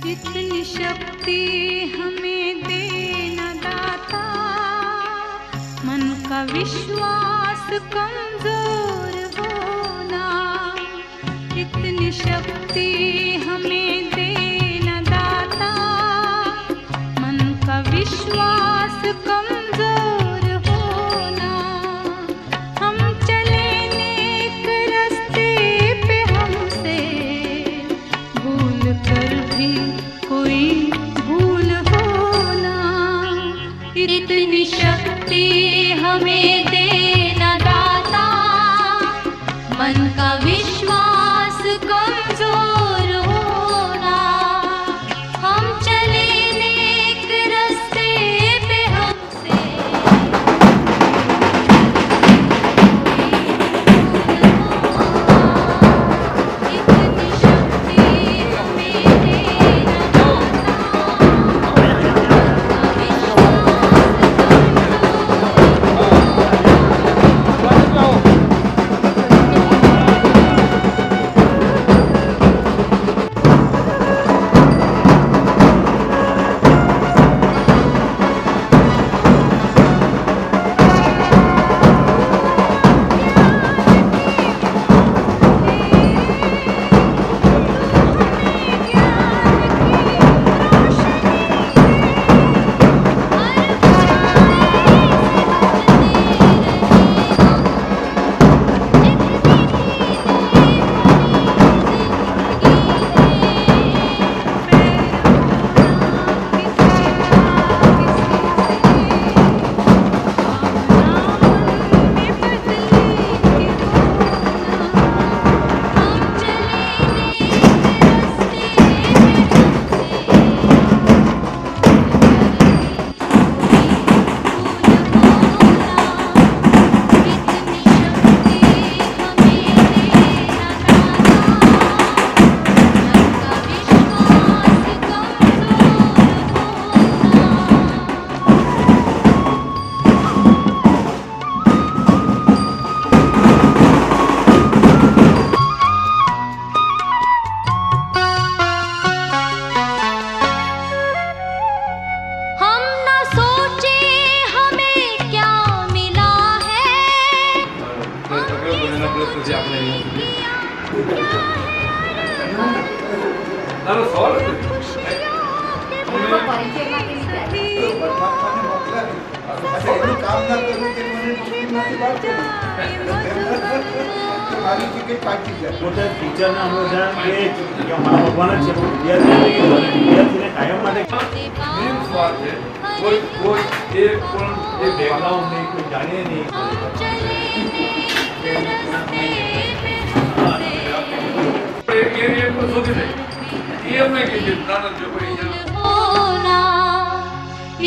इतनी शक्ति हमें देना दाता, मन का विश्वास कमजोर होना। इतनी शक्ति हमें देना दाता, मन का विश्वास कमजोर होना। हम चले नेक रास्ते पे, हमसे भूल कर भी कोई भूल होना। इतनी शक्ति हमें देना दाता, मन का विश्वास कमजोर होना। हम चले नेक रास्ते पे, हमसे इतनी शक्ति हमें देना होना।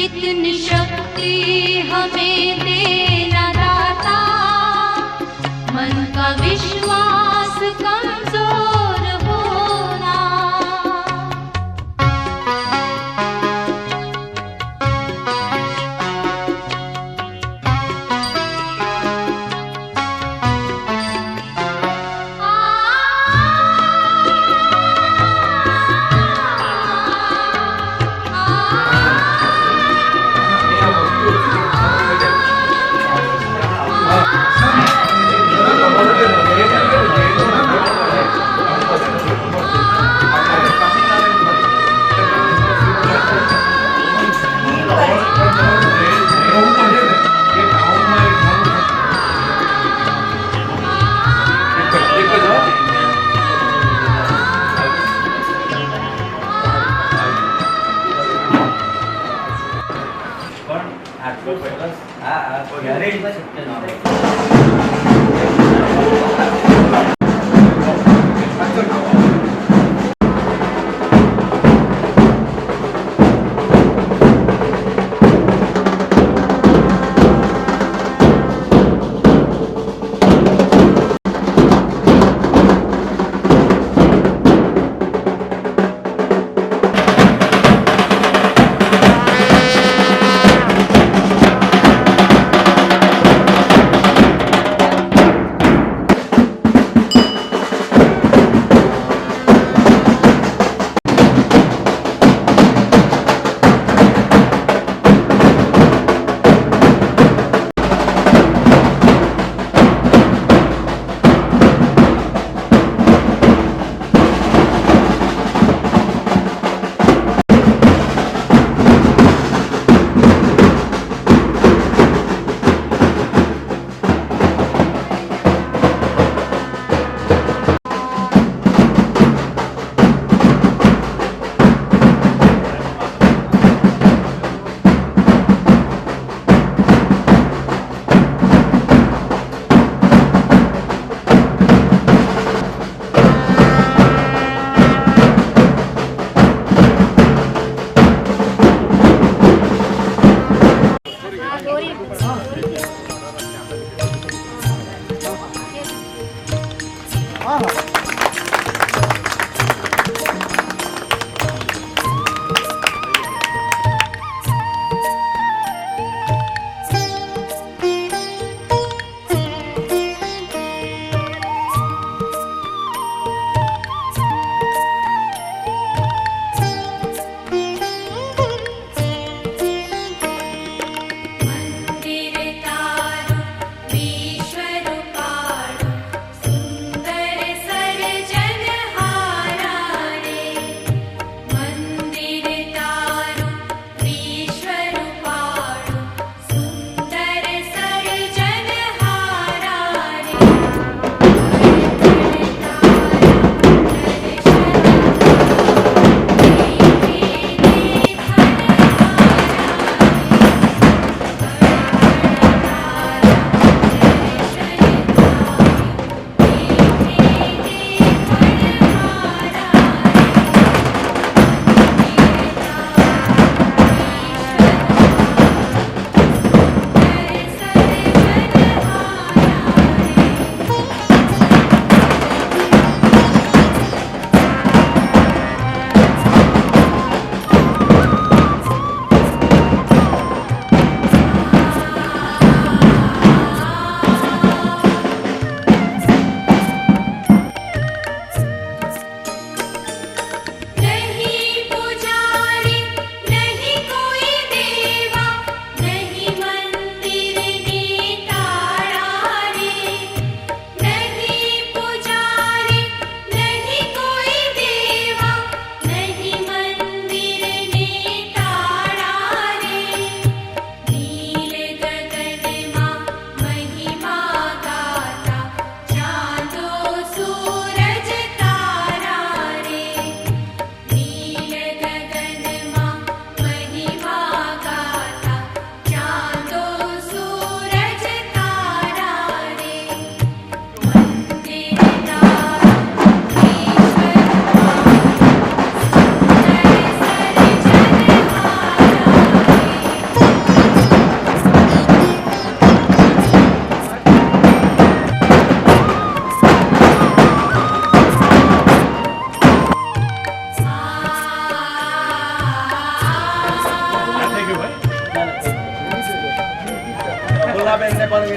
इतनी शक्ति हमें देना दाता, मन का विश्वास कमजोर होना।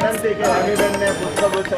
વિનંતી કે હમીબેનને પુષ્પગુચ્છ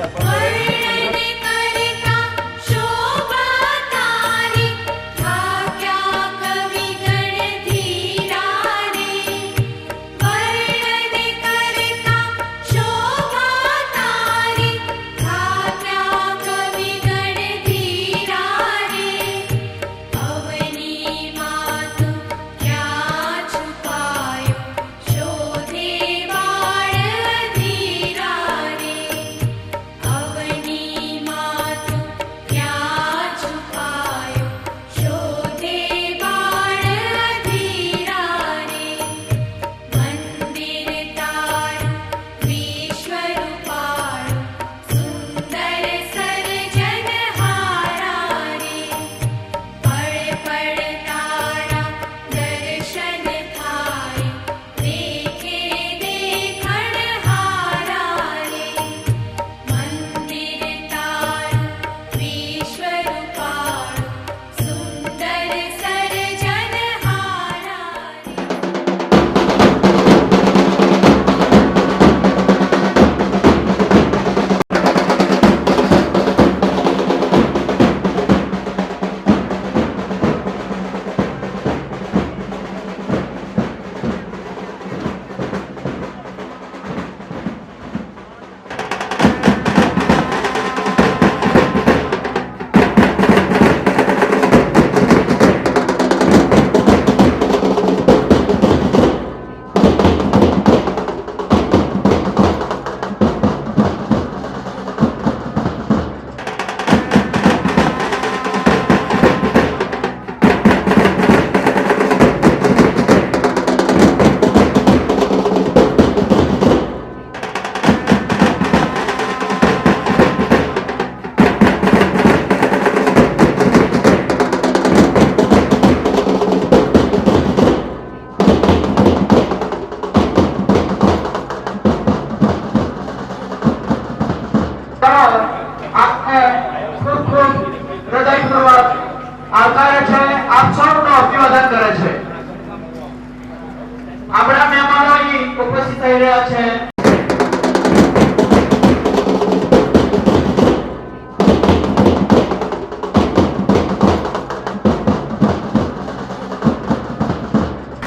આપણા મહેમાનો અહીં ઉપસ્થિત થઈ રહ્યા છે.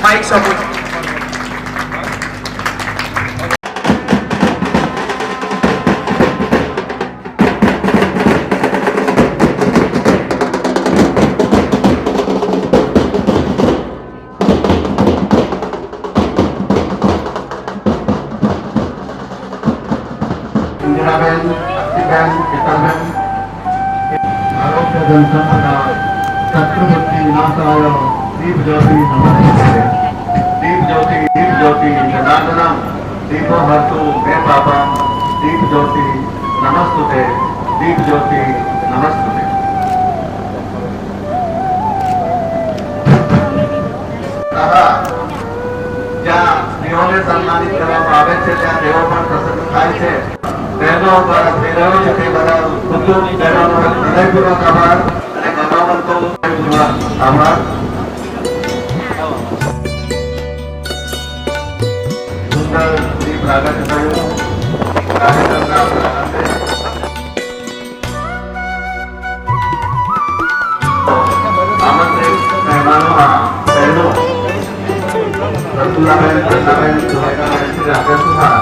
માઇક સપોર્ટ चक्रवर्ती विनाशाय दीप ज्योति नमस्ते. दीप ज्योति जनार्दनम दीपो हर्तु मे पापम. दीप ज्योति नमस्तुते. दीप ज्योति नमस्तुते. જ્યાં સ્ત્રીઓને સન્માનિત કરવામાં આવે છે ત્યાં તેઓ પણ પ્રસન્ન થાય છે. બહેનો પર થઈ રહ્યો છે તે બધા ઉદ્યોગી બહેનોનો હૃદયપૂર્વક આભાર અને ગૌરવંતો આભાર. સુંદર દીપ પ્રાગટ્ય થયું કાર્યક્રમના પ્રારંભે. આમંત્રિત મહેમાનોમાં બહેનો રસુલાબેન, પ્રજાબેન, સુરેખાબેન, શ્રી રાકેશ કુમાર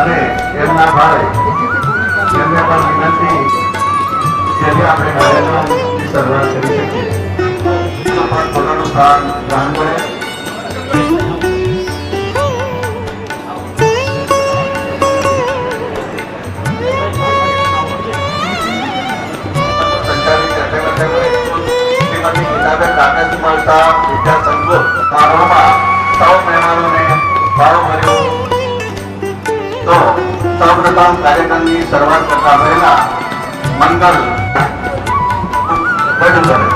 અને એમના ભાઈ એમને પણ વિનંતી જેથી આપણે કાર્યક્રમની શરૂઆત કરી શકીએ. પણ પોતાનું સ્થાન ગ્રહણ કરે. સંચાલિત શ્રીમતી ગીતાબેન રાકેશ કુમાર શાહ વિદ્યા સંકુલ સમારોહમાં સૌ મહેમાનોને ભાવભર્યું. તો સૌપ્રથમ કાર્યક્રમની શરૂઆત કરતા પહેલા મંગલ રજૂ કરે.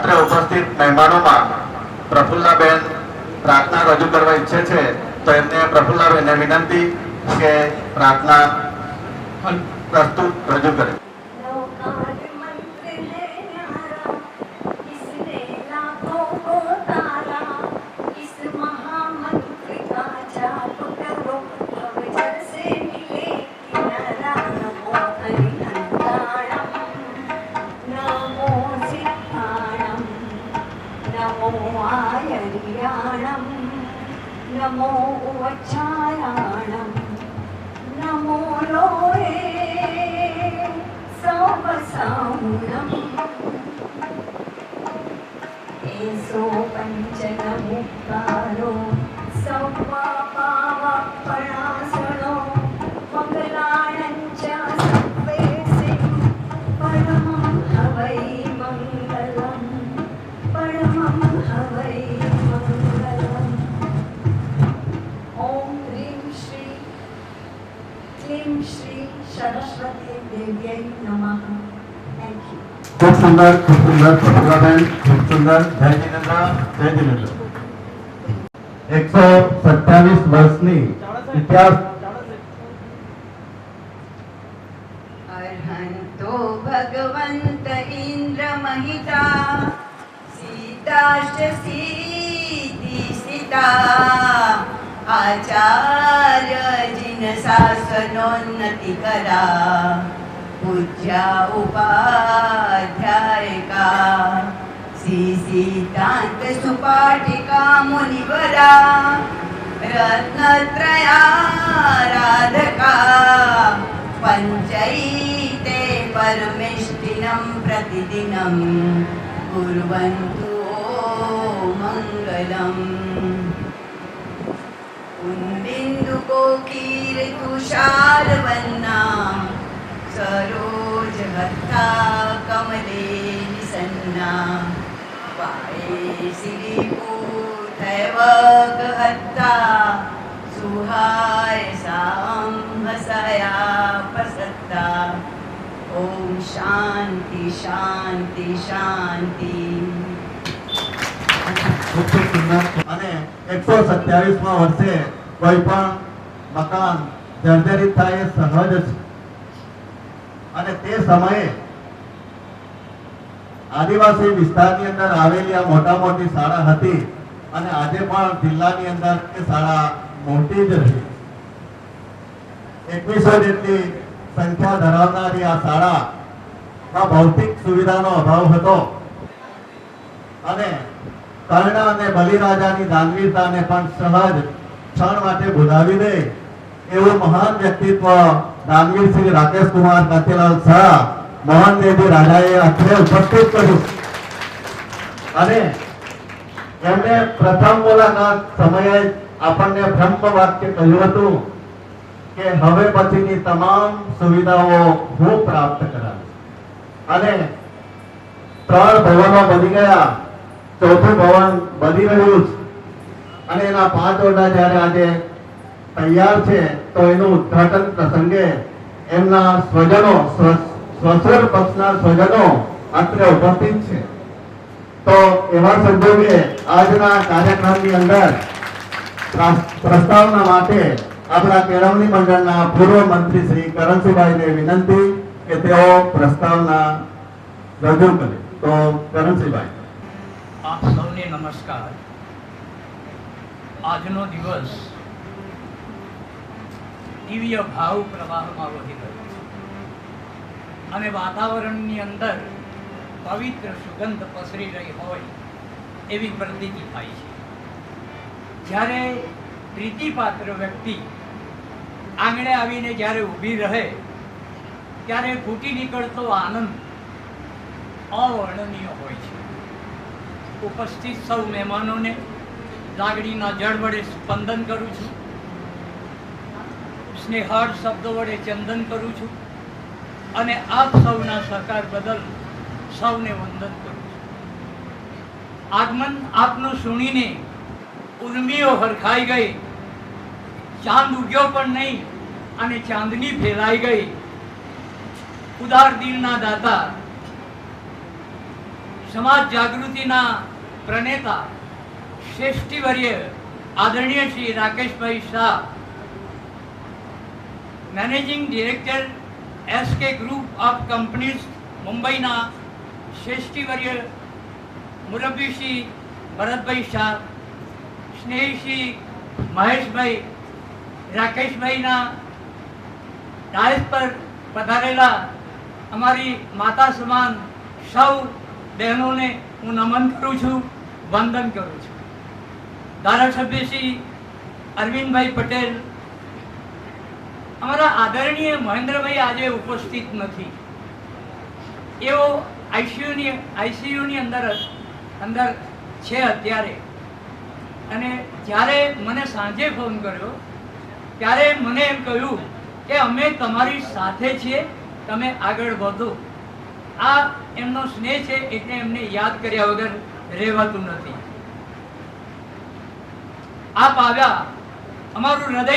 અત્રે ઉપસ્થિત મહેમાનોમાં પ્રફુલ્લાબેન પ્રાર્થના રજૂ કરવા ઈચ્છે છે, તો એમને પ્રફુલ્લાબેનને વિનંતી કે પ્રાર્થના પ્રસ્તુત રજૂ કરે. नमो उच्चाराणं नमो लोये सौवसाउणम् एसो पञ्चनमुक्तारो सौवापावपणासनो मङ्गलाणं च सर्वेसिं परमं हवै मङ्गलं परमं हवै मङ्गलम् ॐ ह्रीं श्री क्लीं श्री सरस्वती देव्यै नमः. Thank you. ખૂબ સુંદર પ્રફુલ્લાબેન, ખૂબ સુંદર. જય જિનેન્દ્ર, જય જિનેન્દ્ર. 127 વર્ષની ઇતિહાસ अर्हन्तो भगवन्त इन्द्र महिता सीताश्च सीता आचार्य जिन शासनोन्नतिकरा पूज्या उपाध्यायिका सीतान्त सुपाठिका मुनिवरा रत्नत्रयाराधका पञ्चैते परमेष्टिनं प्रतिदिनं कुर्वन्तु मङ्गलम्. कुन्दिन्दुकोकीर्तुषारवन्ना सरोजहस्ता कमले निसन्ना वाये श्रीपूतैवगहत्ता सुहायसां हसया प्रसत्ता. ओम शांति शांति शांति. અને 127મા વર્ષે કોઈ પણ મકાન જર્જરિત થાય એ સહજ છે. અને તે સમયે આદિવાસી વિસ્તારની અંદર આવેલી આ મોટા મોટી શાળા હતી અને આજે પણ જિલ્લાની અંદર એ શાળા મોટી જ રહી. 2100 જેટલી સંખ્યા ધરાવનારી આ શાળામાં ભૌતિક સુવિધાનો અભાવ હતો અને કર્ણ અને બલિરાજાની દાનવીરતાને પણ સહજ ક્ષણ માટે ભૂલાવી દે એવું મહાન વ્યક્તિત્વ દાનવીર શ્રી રાકેશ કુમાર કાંતિલાલ શાહ મોહનદેવજી રાજાએ અત્રે ઉપસ્થિત કર્યું. અને એમને પ્રથમ મુલાકાત સમયે આપણને બ્રહ્મ વાક્ય કહ્યું હતું કે હવે પછીની તમામ સુવિધાઓ હું પ્રાપ્ત કરાવીશ. અને 3 ભવનો બની ગયા, 4થું ભવન બની રહ્યું છે અને એના 5 ઓરડા જ્યારે આજે તૈયાર છે તો એનું ઉદ્ઘાટન પ્રસંગે એમના સ્વજનો સ્વસર પક્ષના સ્વજનો અત્રે ઉપસ્થિત છે. તો એવા સંજોગે આજના કાર્યક્રમની અંદર પ્રસ્તાવના માટે આપણા કેળવણી મંડળના પૂર્વ મંત્રી શ્રી કરણસિંહભાઈને વિનંતી કે તેઓ પ્રસ્તાવના રજૂ કરે. તો કરણસિંહભાઈ. આપ સૌને નમસ્કાર. આજનો દિવસ દિવ્ય ભાવ પ્રવાહમાં વહી રહ્યો છે અને વાતાવરણની અંદર પવિત્ર સુગંધ પસરી રહી હોય એવી પ્રતીતિ થાય છે. જ્યારે પ્રીતિપાત્ર વ્યક્તિ આંગણે આવીને જ્યારે ઊભી રહે ત્યારે ફૂટી નીકળતો આનંદ અવર્ણનીય હોય છે. ઉપસ્થિત સૌ મહેમાનોને લાગણીના જળ વડે સ્પંદન કરું છું, સ્નેહાળ શબ્દો વડે ચંદન કરું છું અને આપ સૌના સહકાર બદલ સૌને વંદન કરું છું. આગમન આપનું સુણીને ઉર્મિઓ હરખાઈ ગઈ, ચાંદ ઉગ્યો પણ નહીં અને ચાંદની ફેલાઈ ગઈ. ઉદાર દિલના દાતા સમાજ જાગૃતિના પ્રણેતા શ્રેષ્ઠીવર્ય આદરણીય Shri Rakeshbhai Shah, managing director SK group of companies મુંબઈના શ્રેષ્ઠીવર્ય મુરબ્બી શ્રી ભરતભાઈ શાહ, સ્નેહી શ્રી મહેશભાઈ, રાકેશભાઈના ડાયસ પર પધારેલા અમારી માતા સમાન સૌ બહેનોને હું નમન કરું છું, વંદન કરું છું. ધારાસભ્ય શ્રી અરવિંદભાઈ પટેલ, અમારા આદરણીય મહેન્દ્રભાઈ આજે ઉપસ્થિત નથી. એઓ આઈસીયુની અંદર છે અત્યારે. અને જ્યારે મને સાંજે ફોન કર્યો ત્યારે મને એમ કહ્યું કે અમે તમારી સાથે છીએ, તમે આગળ વધો. આ એમનો સ્નેહ છે એટલે એમને યાદ કર્યા વગર રહેવાતું નથી. આપ આવ્યા, અમારું હૃદય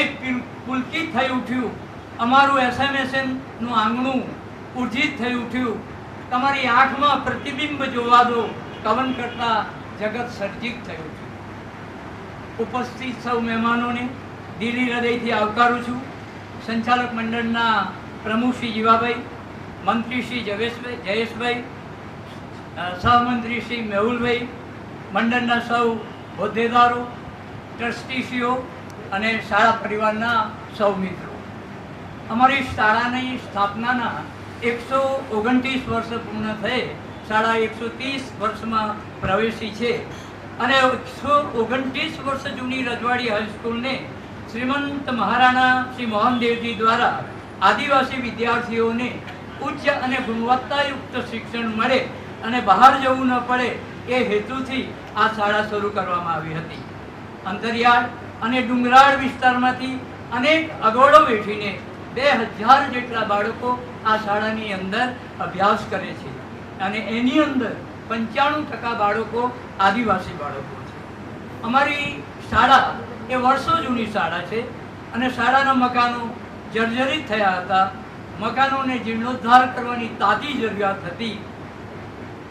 પુલકિત થઈ ઉઠ્યું, અમારું SMSN નું આંગણું ઉર્જિત થઈ ઉઠ્યું. તમારી આંખમાં પ્રતિબિંબ જોવા દો, કવન કરતા જગત સર્જિત થઈ ઉઠ્યું. ઉપસ્થિત સૌ મહેમાનોને દિલી હૃદયથી આવકારું છું. સંચાલક મંડળના પ્રમુખ શ્રી જીવાભાઈ, મંત્રી શ્રી જયેશભાઈ, સહમંત્રી શ્રી મેહુલભાઈ, મંડળના સૌ હોદ્દેદારો, ટ્રસ્ટીશ્રીઓ અને શાળા પરિવારના સૌ મિત્રો. અમારી શાળાની સ્થાપનાના 129 વર્ષ પૂર્ણ થયે શાળા 130 વર્ષમાં પ્રવેશી છે. અને 129 વર્ષ જૂની રજવાડી હાઈસ્કૂલને શ્રીમંત મહારાણા શ્રી મોહનદેવજી દ્વારા આદિવાસી વિદ્યાર્થીઓને ઉચ્ચ અને ગુણવત્તાયુક્ત શિક્ષણ મળે અને બહાર જવું ન પડે એ હેતુથી આ શાળા શરૂ કરવામાં આવી હતી. અંતરિયાળ અને ડુંગરાળ વિસ્તારમાંથી અનેક અગવડો વેઠીને 2000 જેટલા બાળકો આ શાળાની અંદર અભ્યાસ કરે છે. અને એની અંદર 95% બાળકો આદિવાસી બાળકો છે. અમારી શાળા એ વર્ષો જૂની શાળા છે અને શાળાના મકાનો જર્જરિત થયા હતા. મકાનોને જીર્ણોદ્ધાર કરવાની તાતી જરૂરિયાત હતી.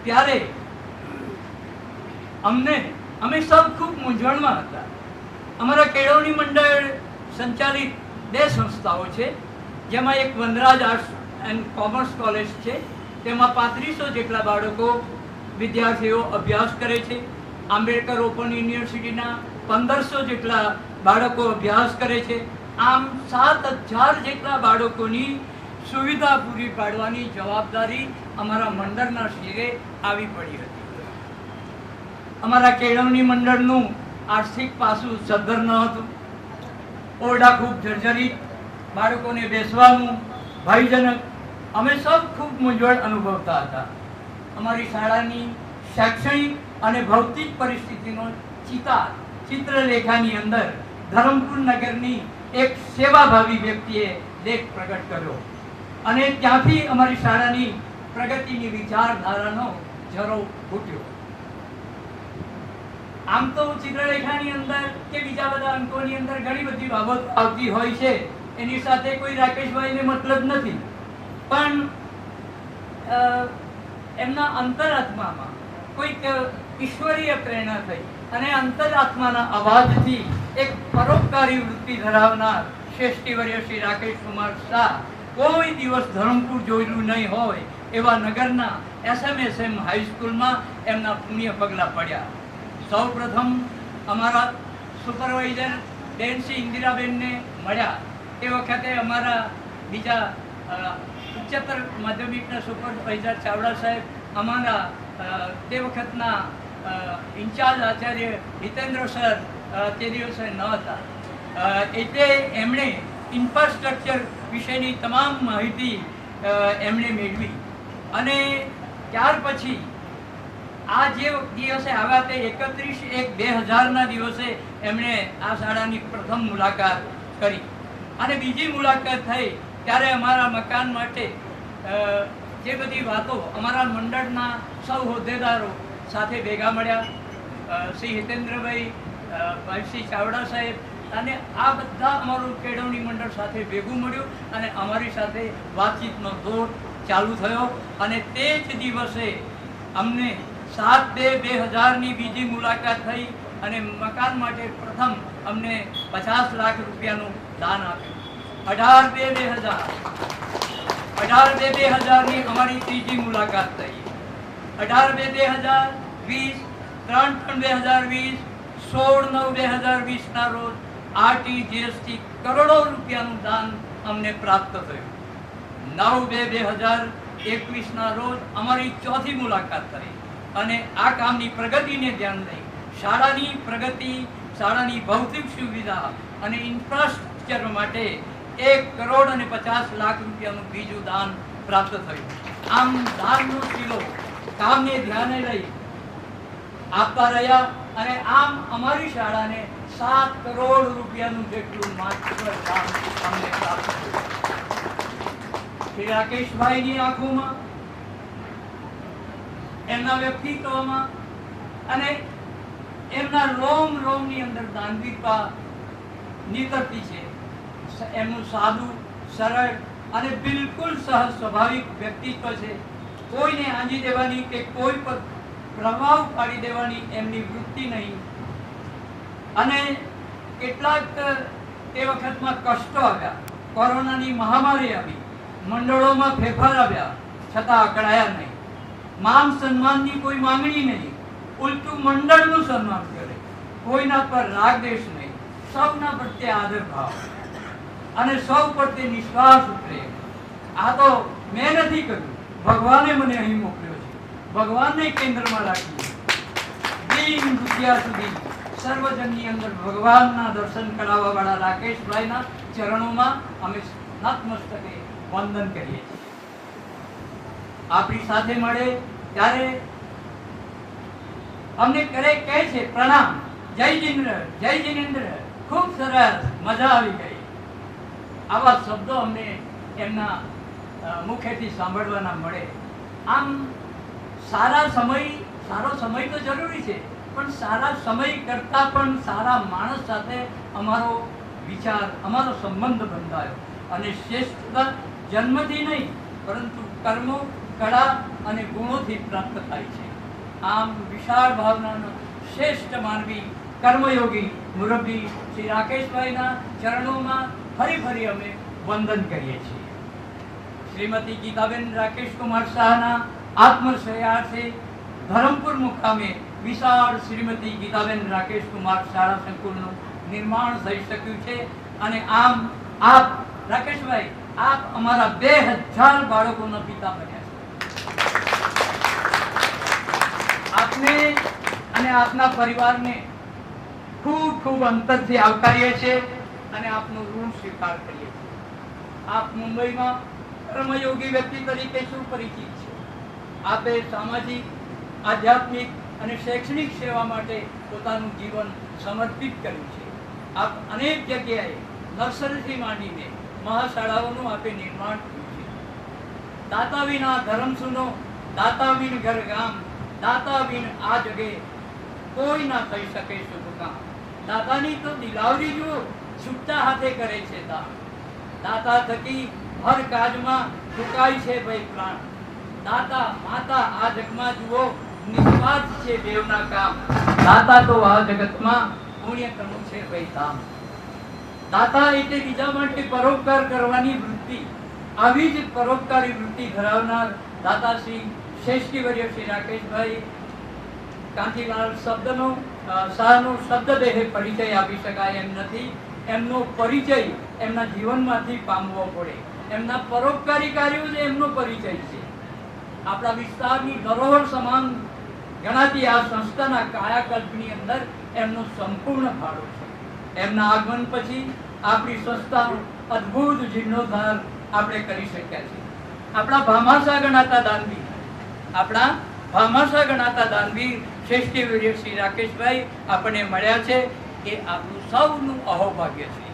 ત્યારે અમે સૌ ખૂબ મૂંઝવણમાં હતા. અમારા કેળવણી મંડળ સંચાલિત 2 સંસ્થાઓ છે, જેમાં એક વનરાજ આર્ટ્સ એન્ડ કોમર્સ કોલેજ છે. તેમાં 3500 જેટલા બાળકો વિદ્યાર્થીઓ અભ્યાસ કરે છે. આંબેડકર ઓપન યુનિવર્સિટીના 1500 જેટલા બાળકો અભ્યાસ કરે છે. આમ 7000 જેટલા બાળકોની સુવિધા પૂરી પાડવાની જવાબદારી અમારા મંડળના શિરે આવી પડી હતી. અમારા કેળવણી મંડળનું આર્થિક પાસું સદ્ધર ન હતું. ઓરડા ખૂબ જર્જરિત, બાળકોને બેસવાનું ભયજનક. અમે સૌ ખૂબ મૂંઝવણ અનુભવતા હતા. અમારી શાળાની શૈક્ષણિક અને ભૌતિક પરિસ્થિતિનો ચિત્રલેખાની અંદર ધરમપુર નગરની એક સેવાભાવી વ્યક્તિએ લેખ પ્રગટ કર્યો અને ત્યાંથી અમારી શાળાની પ્રગતિની વિચારધારાનો ઝરો ફૂટ્યો. આમ તો ચિત્રલેખાની અંદર કે બીજા બધા અંકોની અંદર ઘણી બધી બાબતો આવતી હોય છે, એની સાથે કોઈ રાકેશભાઈને મતલબ નથી. પણ એમના અંતરાત્મામાં કોઈક ઈશ્વરીય પ્રેરણા થઈ અને અંતરાત્માના અવાજથી એક પરોપકારી વૃત્તિ ધરાવનાર શ્રેષ્ઠીવર્ય શ્રી રાકેશ કુમાર શાહ કોઈ દિવસ ધરમપુર જોયેલું નહીં હોય એવા નગરના SMSM હાઈસ્કૂલમાં એમના પુણ્ય પગલાં પડ્યા. સૌ પ્રથમ અમારા સુપરવાઇઝર બેન શ્રી ઇન્દિરાબેનને મળ્યા. તે વખતે અમારા બીજા ઉચ્ચતર માધ્યમિકના સુપરવાઇઝર ચાવડા સાહેબ, અમારા તે વખતના ઇન્ચાર્જ આચાર્ય હિતેન્દ્ર સર તે દિવસે ન હતા. એટલે એમણે ઇન્ફ્રાસ્ટ્રક્ચર વિશેની તમામ માહિતી એમણે મેળવી. અને ત્યાર પછી આ જે દિવસે આવ્યા તે 31/1/2000ના દિવસે એમણે આ શાળાની પ્રથમ મુલાકાત કરી. અને બીજી મુલાકાત થઈ ત્યારે અમારા મકાન માટે જે બધી વાતો અમારા મંડળના સૌ હોદ્દેદારો સાથે ભેગા મળ્યા. શ્રી હિતેન્દ્રભાઈ, શ્રી ચાવડા સાહેબ અને આ બધા અમારું કેળવણી મંડળ સાથે ભેગું મળ્યું અને અમારી સાથે વાતચીતનો દોર ચાલુ થયો. અને તે જ દિવસે અમને 7/2/2000 બીજી મુલાકાત થઈ અને મકાન માટે પ્રથમ અમને 50 લાખ રૂપિયાનું દાન આપ્યું. 18/2/2000 અમારી ત્રીજી મુલાકાત થઈ. 18/2/2020, 3/3/2020, 16/9/2020 ના રોજ RTGS થી કરોડો રૂપિયાનું દાન અમને પ્રાપ્ત થયું. 9/2/2021 ના રોજ અમારી ચોથી મુલાકાત થઈ અને આ કામની પ્રગતિને ધ્યાન લઈ શાળાની પ્રગતિ, શાળાની ભૌતિક સુવિધા અને ઇન્ફ્રાસ્ટ્રક્ચર માટે 1,50 લાખ રૂપિયાનું બીજું દાન પ્રાપ્ત થયું. આમ દાનનો શીલો કામને ધ્યાને લઈ આપતા રહ્યા અને આમ અમારી શાળાને 7 કરોડ રૂપિયાનું જેટલું માત્ર દાન અમને પ્રાપ્ત થયું. શ્રી રાકેશભાઈની આંખોમાં, એમના વ્યક્તિત્વમાં અને એમના રોમની અંદર દાનવીરતા નીતરતી છે. એમનું સાદું, સરળ અને બિલકુલ સહજ સ્વાભાવિક વ્યક્તિત્વ છે. કોઈને આંજી દેવાની કે કોઈ પર પ્રભાવ પાડી દેવાની એમની વૃત્તિ નહીં. અને કેટલાક તે વખતમાં કષ્ટો આવ્યા, કોરોનાની મહામારી આવી, મંડળોમાં ફેરફાર આવ્યા, છતાં અકળાયા નહીં. માન સન્માનની કોઈ માંગણી નહીં, ઉલટું મંડળનું સન્માન કરે. કોઈના પર રાગ દેશ નહીં, સૌના પ્રત્યે આદર ભાવ અને સૌ પ્રત્યે નિશ્વાસ પ્રેમ. આ તો મેં નથી કર્યું, ભગવાને મને અહીં મોકલ્યો છે. ભગવાનને કેન્દ્રમાં રાખી દિન દુનિયા સુધી સર્વજનની અંદર ભગવાનના દર્શન કરાવવા વાળા રાકેશભાઈના ચરણોમાં અમે નતમસ્તકે વંદન કરીએ છીએ. આપણી સાથે મળે ત્યારે અમને કહે છે પ્રણામ, જય જિનેન્દ્ર, જય જિનેન્દ્ર, ખૂબ સરસ, મજા આવી ગઈ. આવા શબ્દો અમને એમના મુખેથી સાંભળવાના મળે. આમ સારો સમય તો જરૂરી છે, પણ સારા સમય કરતાં પણ સારા માણસ સાથે અમારો વિચાર, અમારો સંબંધ બંધાયો અને શ્રેષ્ઠતા જન્મથી નહીં પરંતુ કર્મો, કળા અને ગુણોથી પ્રાપ્ત થાય છે. આમ વિશાળ ભાવનાનો શ્રેષ્ઠ માનવી, કર્મયોગી મુરબ્બી શ્રી રાકેશભાઈના ચરણોમાં ફરી અમે વંદન કરીએ છીએ. શ્રીમતી ગીતાબેન રાકેશ કુમાર શાહના આત્મશ્રેયાર્થે ધરમપુર મુકામે વિશાળ શ્રીમતી ગીતાબેન રાકેશ કુમાર શાળા સંકુલનું નિર્માણ થઈ શક્યું છે. અને આમ આપ રાકેશભાઈ, આપ અમારા 2000 બાળકોના પિતા બન્યા છે. આપને અને આપના પરિવારને ખૂબ ખૂબ અંતરથી આવકારીએ છીએ અને આપનું ઋણ સ્વીકાર કરીએ છીએ. આપ મુંબઈમાં કર્મયોગી વ્યક્તિ તરીકે સુપરિચિત છે. આપે સામાજિક, આધ્યાત્મિક અને શૈક્ષણિક સેવા માટે પોતાનું જીવન સમર્પિત કર્યું છે. આપ અનેક જગ્યાએ નર્સરીથી માંડીને મહાશાળાઓનું આપે નિર્માણ કર્યું છે. દાતા વિના ધર્મ સુનો, દાતા વિન ઘર ગામ, દાતા વિન આ જગે કોઈ ના થઈ શકે શુભ કામ. દાતાની તો દિલાવરી જુઓ, છૂટા હાથે કરે છે દાન. દાતા થકી હર કાજમાં ચુકાય છે ભાઈ પ્રાણ. દાતા માતા આ જગમાં જુઓ, નિસ્વાર્થ છે દેવના કામ. દાતા તો આ જગતમાં પુણ્ય કર્મ છે ભાઈ ધામ. દાતા એટલે બીજા માટે પરોપકાર કરવાની વૃત્તિ. આવી જ પરોપકારી વૃત્તિ ધરાવનાર દાતા શ્રી શ્રેષ્ઠીવર્ય શ્રી રાકેશભાઈ કાંતિલાલ શાહનો શબ્દદેહે પરિચય આપી શકાય એમ નથી. એમનો પરિચય એમના જીવનમાંથી પામવો પડે. એમના પરોપકારી કાર્યો જ એમનો પરિચય છે. આપણા વિસ્તારની ધરોહર સમાન ગણાતી આ સંસ્થાના કાયાકલ્પની અંદર એમનો સંપૂર્ણ ફાળો છે. એમના આગમન પછી આપણી સંસ્થાનો અદ્ભુત જીર્ણોદ્ધાર આપણે કરી શક્યા છીએ. આપણા ભામાસા ગણાતા દાનવીર શ્રેષ્ઠીવીર્ય શ્રી રાકેશભાઈ આપણને મળ્યા છે. એ આપણું સૌનું અહોભાગ્ય છે.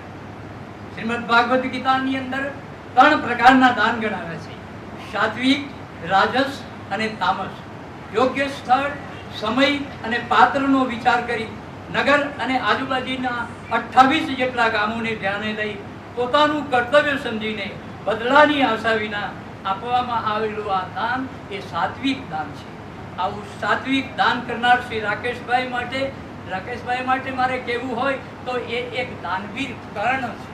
શ્રીમદ ભાગવત ગીતાની અંદર 3 પ્રકારના દાન ગણાવ્યા છે: સાત્વિક, રાજસ અને તામસ. યોગ્ય સ્થળ, સમય અને પાત્રનો વિચાર કરી નગર અને આજુબાજુના 28 જેટલા ગામોને ધ્યાને લઈ પોતાનું કર્તવ્ય સમજીને બદલાની આશા વિના આપવામાં આવેલું આ દાન એ સાત્વિક દાન છે. આવું સાત્વિક દાન કરનાર શ્રી રાકેશભાઈ માટે મારે કહેવું હોય તો એ એક દાનવીર કર્ણ છે.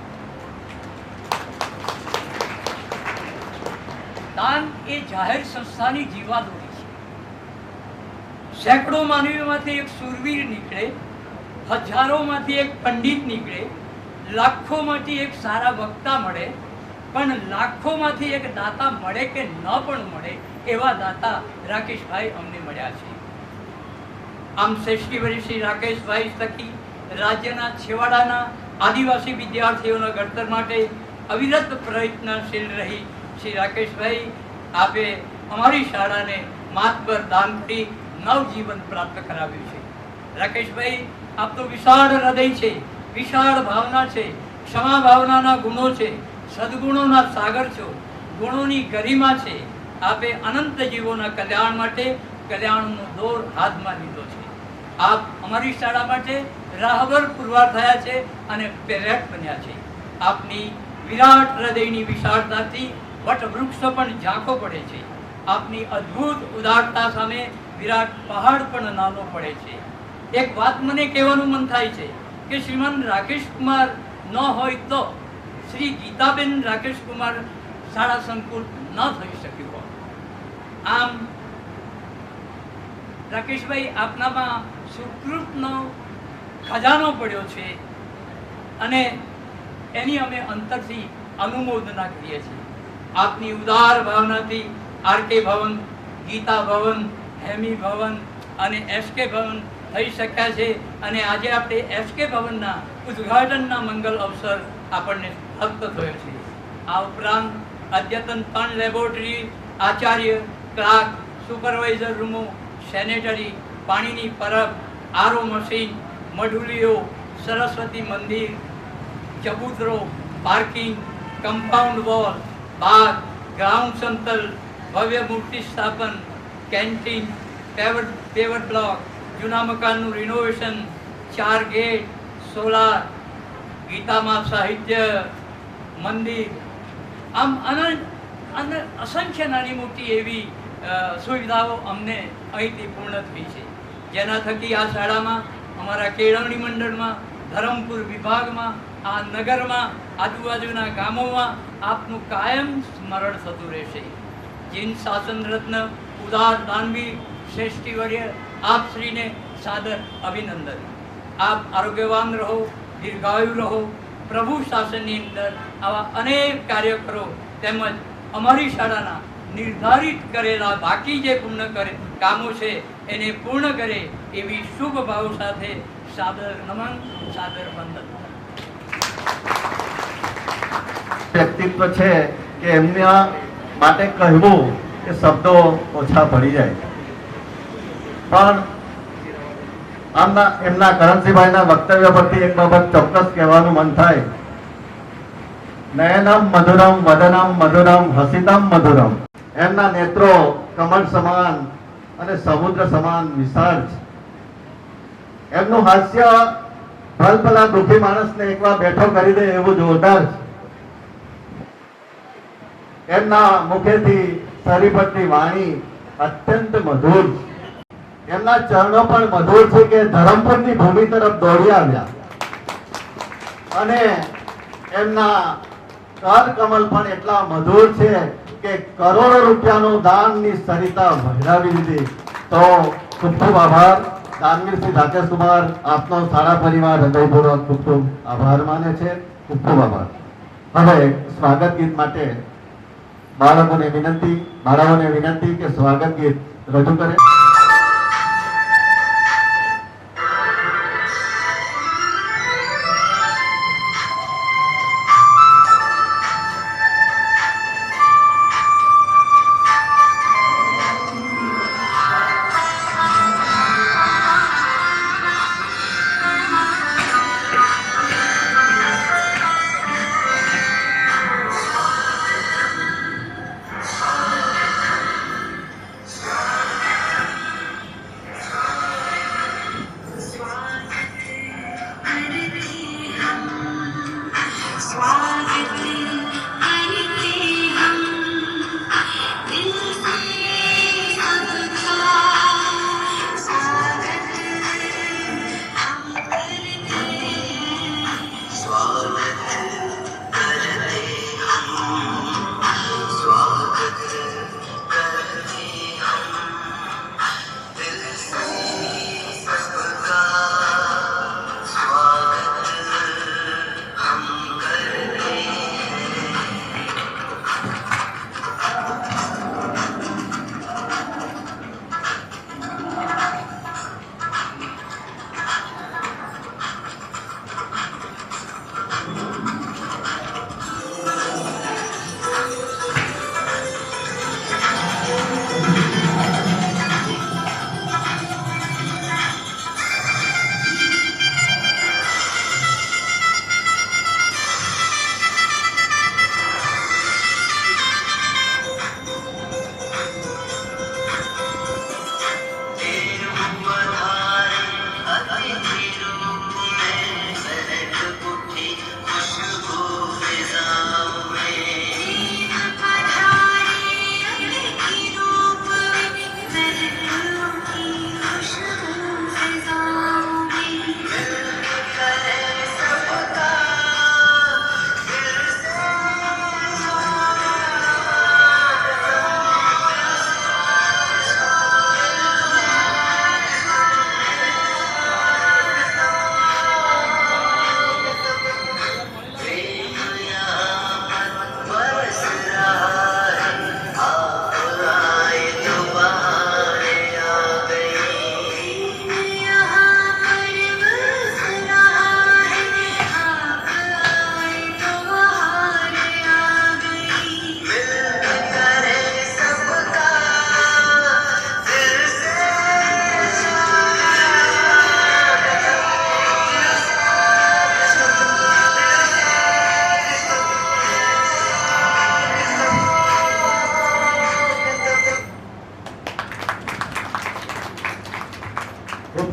દાન એ જાહેર સંસ્થાની જીવાદોરી છે. સેંકડો માનવીમાંથી એક શૂરવીર નીકળે, હજારોમાંથી એક પંડિત નીકળે, લાખોમાંથી એક સારા વક્તા મળે, પણ લાખોમાંથી એક દાતા મળે કે ન પણ મળે એવા દાતા રાકેશભાઈ અમને મળ્યા છે. આમ શ્રેષ્ઠીવરી શ્રી રાકેશભાઈ થકી રાજ્યના છેવાડાના આદિવાસી વિદ્યાર્થીઓના ઘડતર માટે અવિરત પ્રયત્નશીલ રહી શ્રી રાકેશભાઈ આપે અમારી શાળાને માતબર દાન કરી નવજીવન પ્રાપ્ત કરાવ્યું છે. રાકેશભાઈ, આપ તો વિશાળ હૃદય છે, વિશાળ ભાવના છે, ક્ષમા ભાવનાના ગુણો છે, સદગુણોના સાગર છો, ગુણોની ગરિમા છે. આપે અનંત જીવોના કલ્યાણ માટે કલ્યાણનો દોર હાથમાં લીધો છે. આપ અમારી શાળા માટે રાહબર પુરવાર થયા છે અને પેરેટ બન્યા છે. આપની વિરાટ હૃદયની વિશાળતાથી વટવૃક્ષ પણ ઝાંખો પડે છે. આપની અદ્ભુત ઉદારતા સામે વિરાટ પહાડ પણ નાનો પડે છે. એક વાત મને કહેવાનું મન થાય છે કે શ્રીમાન રાકેશ કુમાર ન હોય તો શ્રી ગીતાબેન રાકેશ કુમાર શાળા સંકુલ ન થઈ શક્યું હોત. આમ રાકેશભાઈ, આપનામાં સુકૃતનો ખજાનો પડ્યો છે અને એની અમે અંતરથી અનુમોદના કરીએ છીએ. આપની ઉદાર ભાવનાથી આરકે ભવન, ગીતા ભવન, હેમી ભવન અને એસકે ભવન થઈ શક્યા છે અને આજે આપણે એસકે ભવનના ઉદ્ઘાટનના મંગલ અવસર આપણને પ્રાપ્ત થયો છે. આ ઉપરાંત અદ્યતન 3 laboratory, Acharya, clerk, supervisor રૂમો, sanitary, પાણીની પરબ, આરઓ મશીન, મઢુલીઓ, સરસ્વતી મંદિર, ચબૂતરો, પાર્કિંગ, કમ્પાઉન્ડ વોલ, બાગ, ગ્રાઉન્ડ સમતલ, ભવ્ય મૂર્તિ સ્થાપન, કેન્ટીન, પેવર બ્લોક, જૂના મકાનનું રિનોવેશન, 4 ગેટ, સોલાર, ગીતામાં સાહિત્ય મંદિર, આમ અસંખ્ય નાની મોટી એવી સુવિધાઓ અમને અહીંથી પૂર્ણ થઈ છે. જેના થકી આ શાળામાં, અમારા કેળવણી મંડળમાં, ધરમપુર વિભાગમાં, આ નગરમાં, આજુબાજુના ગામોમાં આપનું કાયમ સ્મરણ થતું રહેશે. જીન શાસન રત્ન, ઉદાર દાનવીર, શ્રેષ્ઠીવર્ય આપ શ્રીને સાદર અભિનંદન. આપ આરોગ્યવાન રહો, દીર્ઘાયુ રહો. પ્રભુ શાસનની અંદર આવા અનેક કાર્ય કરો તેમજ અમારી શાળાના નિર્ધારિત કરેલા બાકી જે કામો છે એને પૂર્ણ કરે એવી શુભ ભાવ સાથે સાદર નમન, સાદર વંદન. વ્યક્તિત્વ છે કે એમના માટે કહેવું કે શબ્દો ઓછા પડી જાય, પણ એમના કરણસિંહભાઈના વક્તવ્ય પરથી એક બાબત ચોક્કસ કહેવાનું મન થાય. નયનમ મધુરમ વદનમ મધુરમ હસિતમ મધુરમ. એમના નેત્રો કમળ સમાન અને સમુદ્ર સમાન વિશાળ છે. એમનું હાસ્ય ભલભલા દુઃખી માણસને એકવાર બેઠો કરી દે એવું જોરદાર છે. એમના મુખેથી સરીપટની વાણી અત્યંત મધુર છે. એમના ચરણો પણ મધુર છે કે ધરમપુરની ભૂમિ તરફ દોડી આવ્યા અને એમના કર કમલ પણ એટલા મધુર છે કે કરોડો રૂપિયાનું દાનની સરિતા વહેરાવી દીધી. તો ખૂબ ખૂબ આભાર દાનવીર શ્રી રાકેશ કુમાર, આપનો સારા પરિવાર હૃદયપૂર્વક ખૂબ ખૂબ આભાર માને છે. ખૂબ ખૂબ આભાર. હવે સ્વાગત ગીત માટે બાળકોને વિનંતી કે સ્વાગત ગીત રજૂ કરે.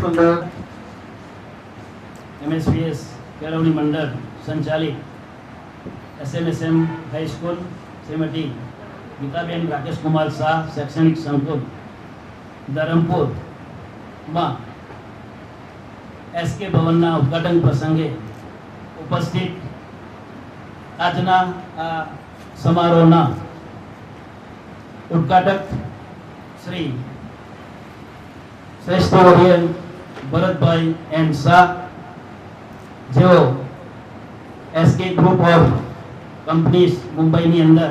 સુંદર MSVS કેળવણી મંડળ સંચાલિત SMSM હાઈસ્કૂલ શ્રીમતી ગીતાબેન રાકેશકુમાર શાહ શૈક્ષણિક સંકુલ ધરમપુરમાં SK ભવનના ઉદ્ઘાટન પ્રસંગે ઉપસ્થિત આજના આ સમારોહના ઉદ્ઘાટક શ્રી શ્રેષ્ઠ વડીલ ભરતભાઈ એન શાહ, જેઓ SK ગ્રુપ ઓફ કંપનીઝ મુંબઈની અંદર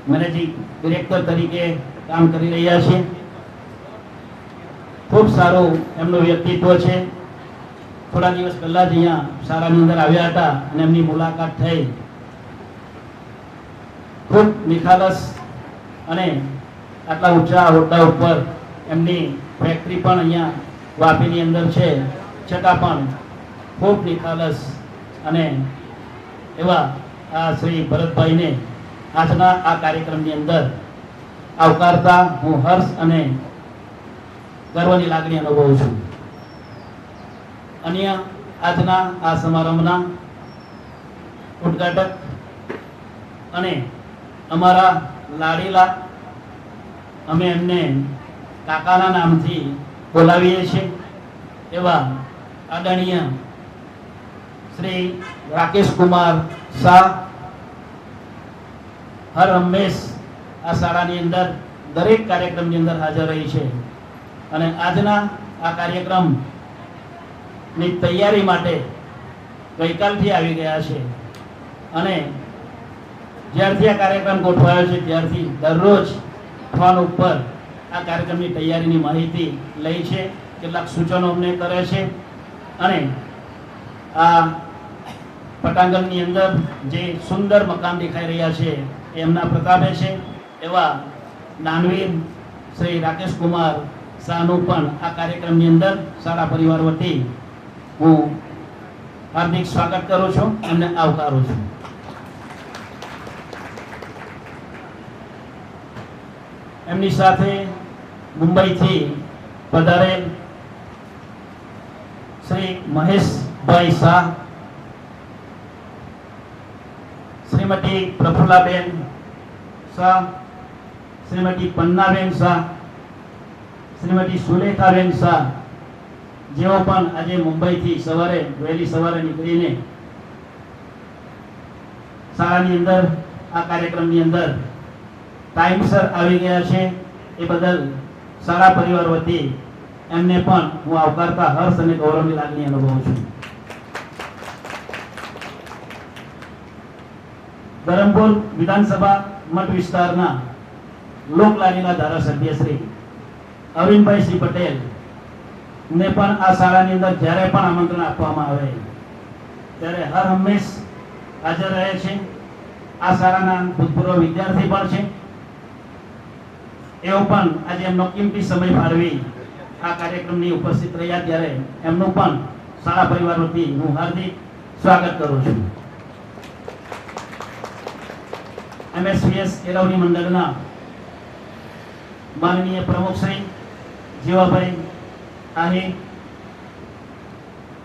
મેનેજિંગ ડિરેક્ટર તરીકે કામ કરી રહ્યા છે. ખૂબ સારું એમનું વ્યક્તિત્વ છે. થોડા દિવસ પહેલા જ અહીંયા શાળાની અંદર આવ્યા હતા અને એમની મુલાકાત થઈ. ખૂબ નિખાલસ અને આટલા ઊંચા હોદ્દા ઉપર એમની ફેક્ટરી પણ અહીંયા વાપીની અંદર છે, છતાં પણ ખૂબ નિખાલસ અને એવા આ શ્રી ભરતભાઈને આજના આ કાર્યક્રમની અંદર આવકારતા હું હર્ષ અને ગર્વની લાગણી અનુભવું છું. અન્ય આજના આ સમારંભના ઉદ્ઘાટક અને અમારા લાડીલા, અમે એમને કાકાના નામથી બોલાવીએ છીએ એવા આદરણીય શ્રી રાકેશકુમાર શાહ હર હંમેશ આ શાળાની અંદર દરેક કાર્યક્રમની અંદર હાજર રહી છે અને આજના આ કાર્યક્રમની તૈયારી માટે ગઈકાલથી આવી ગયા છે અને જ્યારથી આ કાર્યક્રમ ગોઠવાયો છે ત્યારથી દરરોજ ફોન ઉપર આ કાર્યક્રમની તૈયારીની માહિતી લઈ છે, કેટલાક સૂચનો અમને કરે છે અને આ પટાંગણની અંદર જે સુંદર મકાન દેખાઈ રહ્યા છે એ એમના પ્રતાપે છે. એવા દાનવીર શ્રી રાકેશકુમાર શાહનું પણ આ કાર્યક્રમની અંદર શાળા પરિવાર વતી હું હાર્દિક સ્વાગત કરું છું, એમને આવકારું છું. એમની સાથે મુંબઈથી પધારેલ શ્રી મહેશભાઈ શાહ, શ્રીમતી પ્રફુલ્લાબેન શાહ, શ્રીમતી પન્નાબેન શાહ, શ્રીમતી સુલેખાબેન શાહ, જેઓ પણ આજે મુંબઈથી વહેલી સવારે નીકળીને શાળાની અંદર આ કાર્યક્રમની અંદર ટાઈમસર આવી ગયા છે. એ બદલ શાળા પરિવાર વતી એમને પણ હું આવકારતા હર્ષ અને ગૌરવની લાગણી અનુભવું છું. ધરમપુર વિધાનસભા મત વિસ્તારના લોકલાડીલા ધારાસભ્ય શ્રી અરવિંદભાઈ સિંહ પટેલ ને પણ આ શાળાની અંદર જ્યારે પણ આમંત્રણ આપવામાં આવે ત્યારે હર હંમેશ હાજર રહે છે. આ શાળાના ભૂતપૂર્વ વિદ્યાર્થી પણ છે. એઓ પણ આજે એમનો કિંમતી સમય ફાળવી આ કાર્યક્રમની ઉપસ્થિત રહ્યા, ત્યારે એમનું પણ શાળા પરિવાર વતી હું હાર્દિક સ્વાગત કરું છું. MSVS કેળવણી મંડળના માનનીય પ્રમુખ શ્રી જીવાભાઈ આહિર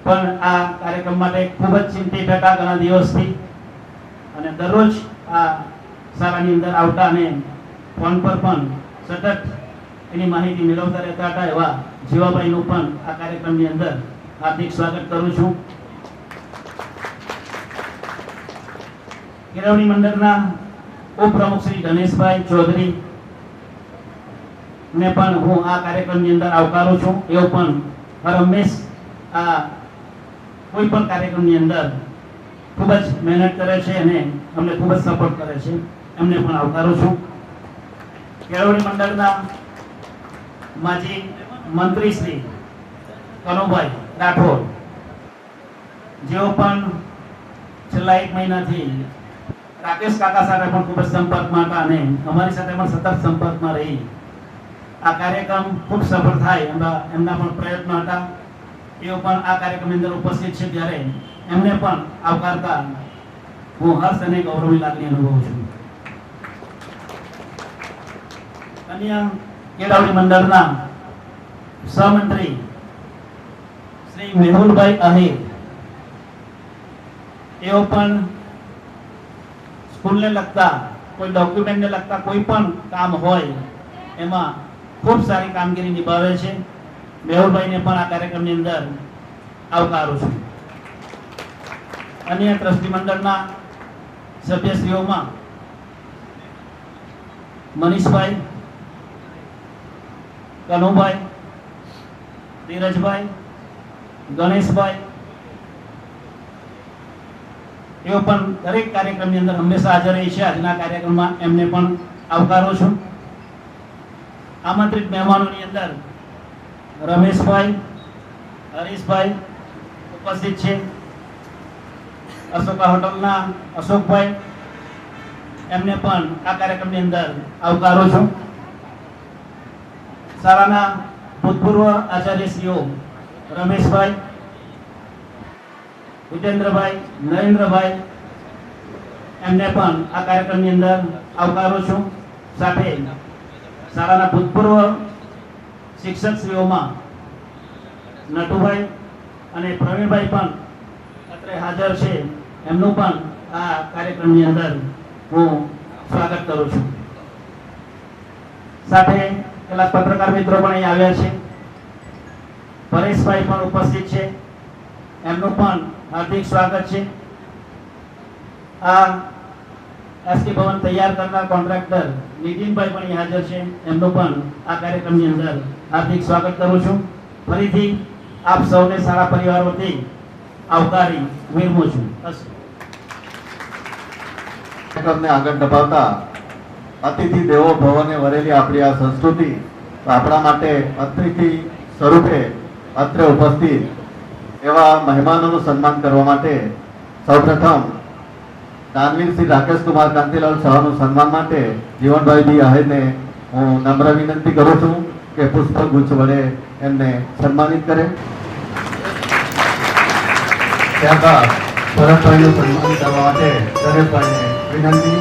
પણ આ કાર્યક્રમ માટે ખૂબ જ ચિંતિત હતા ઘણા દિવસથી અને દરરોજ આ શાળાની અંદર આવતા અને ફોન પર પણ સતત એની માહિતી મેળવતા રહેતા હતા. એવા જીવાભાઈનું પણ આ કાર્યક્રમની અંદર હાર્દિક સ્વાગત કરું છું. કેળવણી મંડળના ઉપપ્રમુખ શ્રી ગણેશભાઈ ચૌધરી ને પણ હું આ કાર્યક્રમની અંદર આવકારું છું. એઓ પણ હર હંમેશ આ કોઈ પણ કાર્યક્રમની અંદર ખૂબ જ મહેનત કરે છે અને અમને ખૂબ જ સપોર્ટ કરે છે. એમને પણ આવકારું છું. કેળવણી મંડળના માજી મંત્રી શ્રી કનુભાઈ રાઠોડ, જેઓ પણ છેલ્લા 1 મહિનાથી રાકેશ કાકા સાથે પણ ખૂબ જ સંપર્કમાં હતા અને અમારી સાથે પણ સતત સંપર્કમાં રહી આ કાર્યક્રમ ખૂબ સફળ થાય એમના પણ પ્રયત્નો હતા. એઓ પણ આ કાર્યક્રમની અંદર ઉપસ્થિત છે, ત્યારે એમને પણ આવકારતા હું હર્ષ અને ગૌરવની લાગણી અનુભવું છું. અન્ય કેળવણી મંડળના સહમંત્રી શ્રી મેહુલભાઈ આહિર એઓ પણ સ્કૂલને લગતા કોઈ ડોક્યુમેન્ટને લગતા કોઈ પણ કામ હોય એમાં ખૂબ સારી કામગીરી નિભાવે છે. મેહુલભાઈને પણ આ કાર્યક્રમની અંદર આવકારું છું. અન્ય ટ્રસ્ટી મંડળના સભ્યશ્રીઓમાં મનીષભાઈ, કનુભાઈ, ધીરજભાઈ, ગણેશભાઈ એઓ પણ દરેક કાર્યક્રમની અંદર હંમેશા હાજર રહે છે. આજના કાર્યક્રમમાં એમને પણ આવકારું છું. આમંત્રિત મહેમાનોની અંદર રમેશભાઈ, હરીશભાઈ ઉપસ્થિત છે. અશોકા હોટલના અશોકભાઈ એમને પણ આ કાર્યક્રમની અંદર આવકારું છું. શાળાના ભૂતપૂર્વ આચાર્યશ્રીઓ રમેશભાઈ, વિજેન્દ્રભાઈ, નરેન્દ્રભાઈ એમને પણ આ કાર્યક્રમની અંદર આવકારું છું. સાથે શાળાના ભૂતપૂર્વ શિક્ષકશ્રીઓમાં નટુભાઈ અને પ્રવીણભાઈ પણ અત્રે હાજર છે. એમનું પણ આ કાર્યક્રમની અંદર હું સ્વાગત કરું છું. સાથે કેટલાક પત્રકાર મિત્રો પણ અહીં આવ્યા છે. પરેશભાઈ પણ ઉપસ્થિત છે. એમનું પણ હાર્દિક સ્વાગત છે. આ એસટી ભવન તૈયાર કરનાર કોન્ટ્રાક્ટર નીતિનભાઈ પણ અહીં હાજર છે. એમનું પણ આ કાર્યક્રમની અંદર હાર્દિક સ્વાગત કરું છું. ફરીથી આપ સૌને સારા પરિવાર વતી આવકારી વિરમું છું. કાર્યક્રમને આગળ ધપાવતા અતિથિ દેવો ભવને વરેલી આપણી આ સંસ્કૃતિ આપણા માટે અતિથિ સ્વરૂપે અત્રે ઉપસ્થિત એવા મહેમાનોનું સન્માન કરવા માટે સૌપ્રથમ દાનવીર શ્રી રાકેશ કુમાર કાંતિલાલ શાહનું સન્માન માટે જીવનભાઈ બી આહિરને હું નમ્ર વિનંતી કરું છું કે પુષ્પગુચ્છ વડે એમને સન્માનિત કરે. ત્યારબાદ ભરતભાઈનું સન્માન કરવા માટે દરેકભાઈને વિનંતી.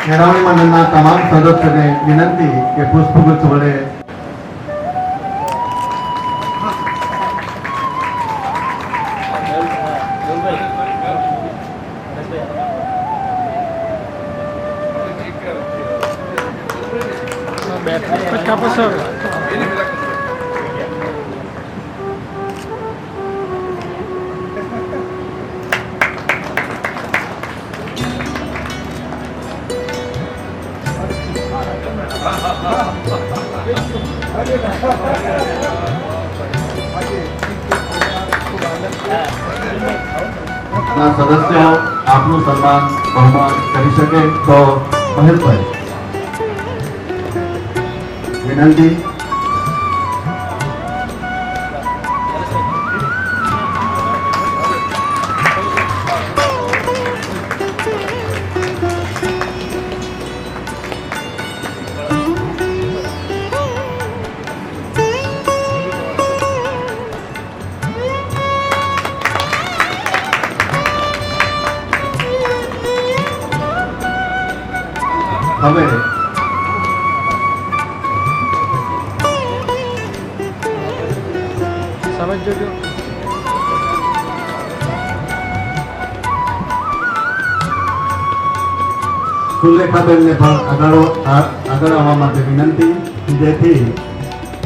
મેળવણી મંડળના તમામ સદસ્યોને વિનંતી કે પુષ્પગુચ્છ વડે ના સદસ્યો આપનું સન્માન બહુમાન કરી શકે તો મહેશભાઈ વિનંતી. હવે સુલેખાબેનને પણ આગળ આવવા માટે વિનંતી, જેથી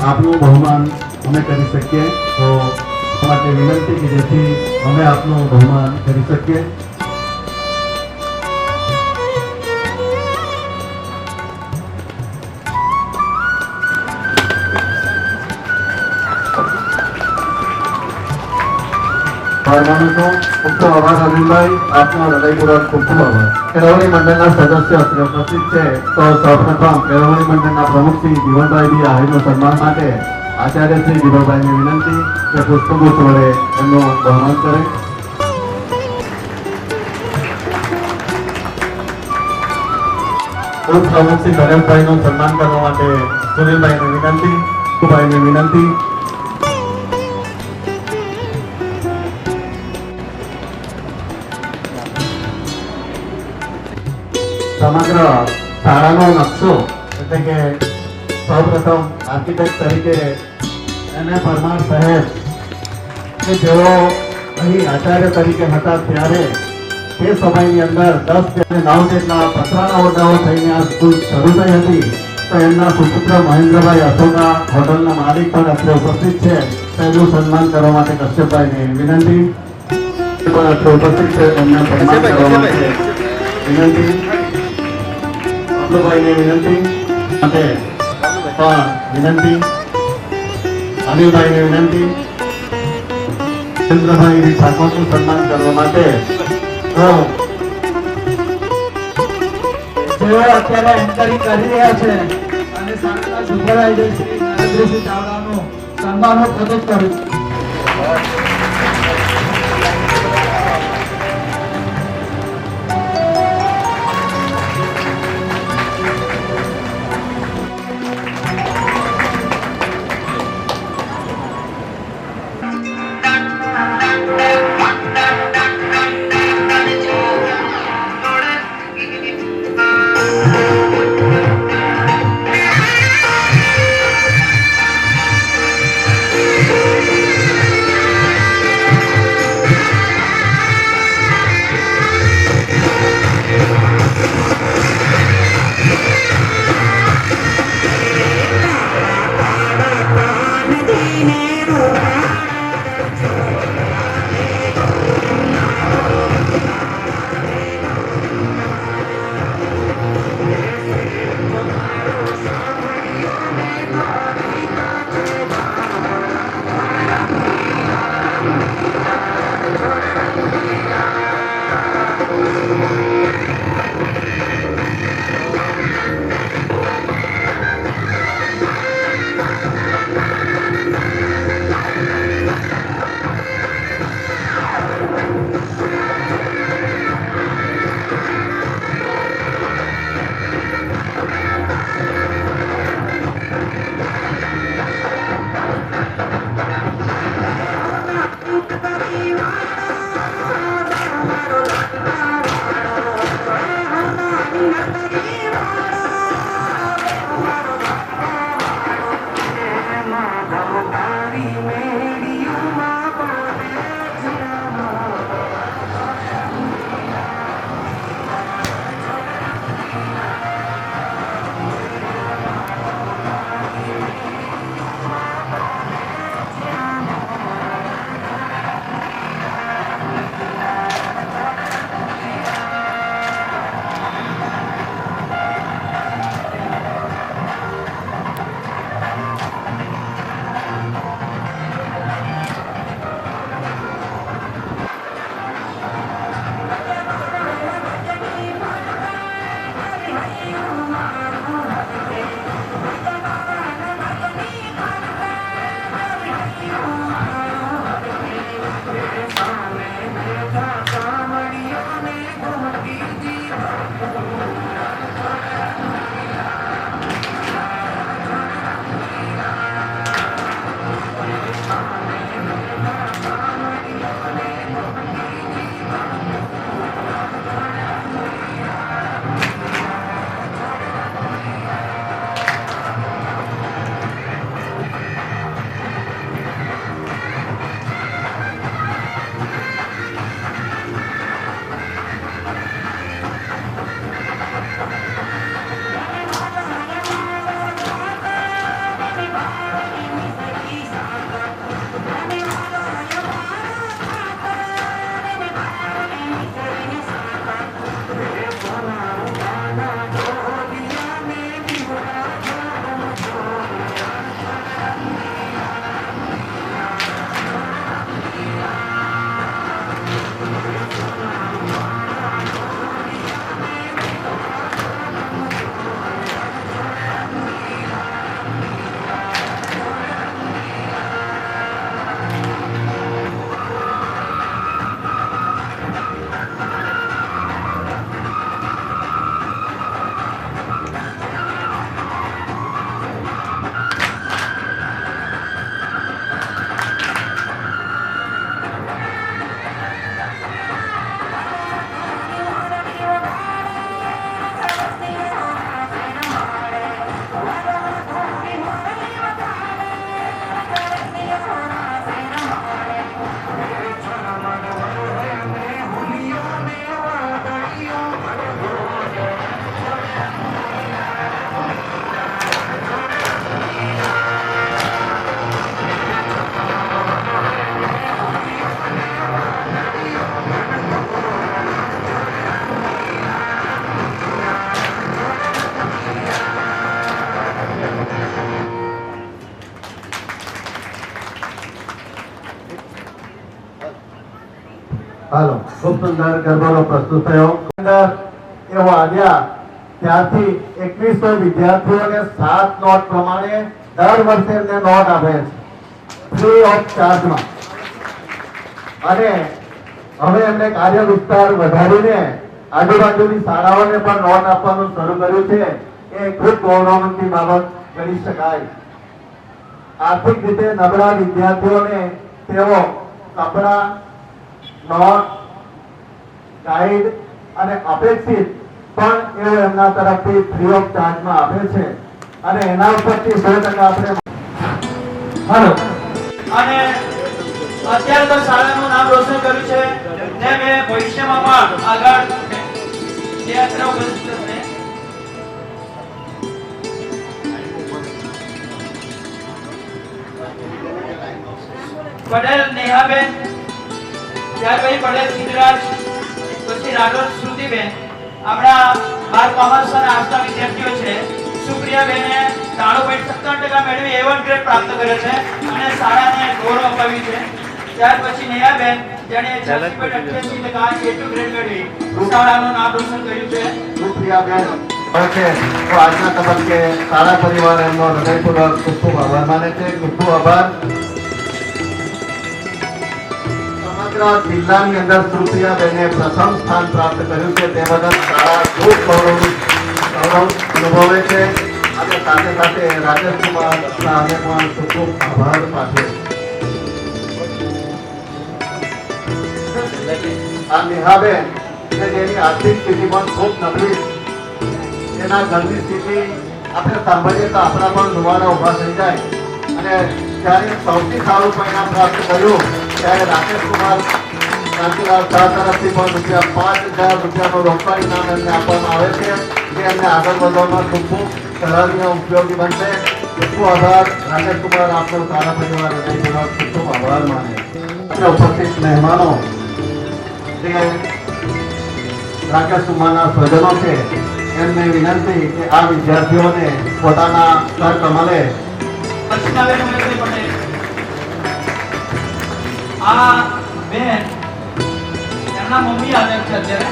આપનું બહુમાન અમે કરી શકીએ. તો માટે વિનંતી કે જેથી અમે આપનું બહુમાન કરી શકીએ. ખૂબ ખૂબ આભાર અરવિંદભાઈ, આપનો હૃદયપૂર્વક ખૂબ ખૂબ આભાર. કેળવણી મંડળના સદસ્ય અત્રે ઉપસ્થિત છે. તો સૌપ્રથમ કેળવણી મંડળના પ્રમુખ શ્રી જીવનભાઈ બી આહિરનું સન્માન માટે આચાર્ય શ્રી જીવનભાઈને વિનંતી કે પુષ્પગુચ્છ વડે એમનું બહુમાન કરે. ઉપપ્રમુખ શ્રી ગણેશભાઈનું સન્માન કરવા માટે સુનિલભાઈને વિનંતી, ભાઈને વિનંતી. સમગ્ર શાળાનો નકશો એટલે કે સૌપ્રથમ આર્કિટેક્ટ તરીકે એને પરમાર સાહેબ કે જેઓ અહીં આચાર્ય તરીકે હતા ત્યારે તે સમયની અંદર 10 અને 9 જેટલા પતરાના ઓરડાઓ થઈને આ સ્કૂલ શરૂ થઈ હતી. તો એમના સુપુત્ર મહેન્દ્રભાઈ અશોકા હોટલના માલિક પણ અત્રે ઉપસ્થિત છે. તેમનું સન્માન કરવા માટે કશ્યપભાઈને વિનંતી. પણ અત્રે ઉપસ્થિત છે એમને સન્માન કરવા માટે વિનંતી. અબ્દુભાઈને વિનંતી માટે પણ વિનંતી. અનિલભાઈને વિનંતી. ચંદ્રભાઈ ઠાકોરનું સન્માન કરવા માટે જેઓ અત્યારે એન્કરિંગ કરી રહ્યા છે અને શાળાના સુપરવાઇઝર શ્રી નરેન્દ્રસિંહ ચાવડાનું સન્માન હું પોતે જ કરું છું. હાલો, ખૂબ સુંદર ગરબાનો પ્રસ્તુત થયો. અંદર એવો આવ્યા ત્યારથી 2100 વિદ્યાર્થીઓને 7 નોટ પ્રમાણે દર વર્ષે એમને નોટ આપે છે ફ્રી ઓફ ચાર્જમાં. અને હવે એમને કાર્ય વિસ્તાર વધારીને આજુબાજુની શાળાઓને પણ નોટ આપવાનું શરૂ કર્યું છે. એ ખૂબ ગૌરવની બાબત કરી શકાય. આર્થિક રીતે નબળા વિદ્યાર્થીઓને તેઓ કપડા, નોટ, ગાઈડ અને અપેક્ષિત પણ એવું એમના તરફથી ફ્રી ઓફ ચાર્જમાં આપે છે. અને એના ઉપરથી 100% આપણે હાલો. અને અત્યારે તો શાળાનું નામ રોશન કર્યું છે તેમ એ ભવિષ્યમાં પણ આગળ જે અત્રે ઉપસ્થિત છે પટેલ નેહાબેન, ત્યાર પછી પટેલ સિદ્ધરાજ, પછી રાઠોડ શ્રુતિબેન આપણા 12 કોમર્સ અને આર્ટ્સના વિદ્યાર્થીઓ છે. સુપ્રિયાબેને 93.17% મેળવી A1 ગ્રેડ પ્રાપ્ત કર્યો છે અને શાળાને ગૌરવ અપાવ્યું છે. ત્યાર પછી નેહાબેન જેણે 86.88% A2 ગ્રેડ મેળવી શાળાનું નામ રોશન કર્યું છે. સુપ્રિયાબેન છે. તો આજના તબક્કે શાળા પરિવાર એમનો હૃદયપૂર્વક ખૂબ ખૂબ આભાર માને છે. ખૂબ ખૂબ આભાર. સમગ્ર જિલ્લાની અંદર સુપ્રિયાબેને પ્રથમ સ્થાન પ્રાપ્ત કર્યું છે તે બદલ શાળા ખૂબ ગૌરવ અનુભવે છે. અને સાથે સાથે રાજેશકુમાર સાહેબને પણ ખૂબ ખૂબ આભાર પાઠવે છે. આ નેહાબેન કે જેની આર્થિક સ્થિતિ પણ ખૂબ નબળી, એના ઘરની સ્થિતિ આપણે સાંભળીએ તો આપણા પણ રૂવાડા ઉભા થઈ જાય. અને જ્યારે સૌથી સારું પરિણામ પ્રાપ્ત કર્યું ત્યારે રાકેશકુમાર કાંતિલાલ શાહ તરફથી પણ ₹5000 રોકડ ઇનામ એમને આપવામાં આવે છે, જે એમને આગળ વધવામાં ખૂબ ખૂબ સરાહનીય ઉપયોગી બનશે. ખૂબ ખૂબ આભાર રાકેશકુમાર, આપનો સારા પરિવાર હૃદયપૂર્વક ખૂબ ખૂબ આભાર માને. ઉપસ્થિત મહેમાનો જે રાકેશકુમારના સ્વજનો છે એમને વિનંતી કે આ વિદ્યાર્થીઓને પોતાના કર કમલે અર્ચનાબેન ઉમેશભાઈ પટેલ, આ બેન એમના મમ્મી આવ્યા છે અત્યારે.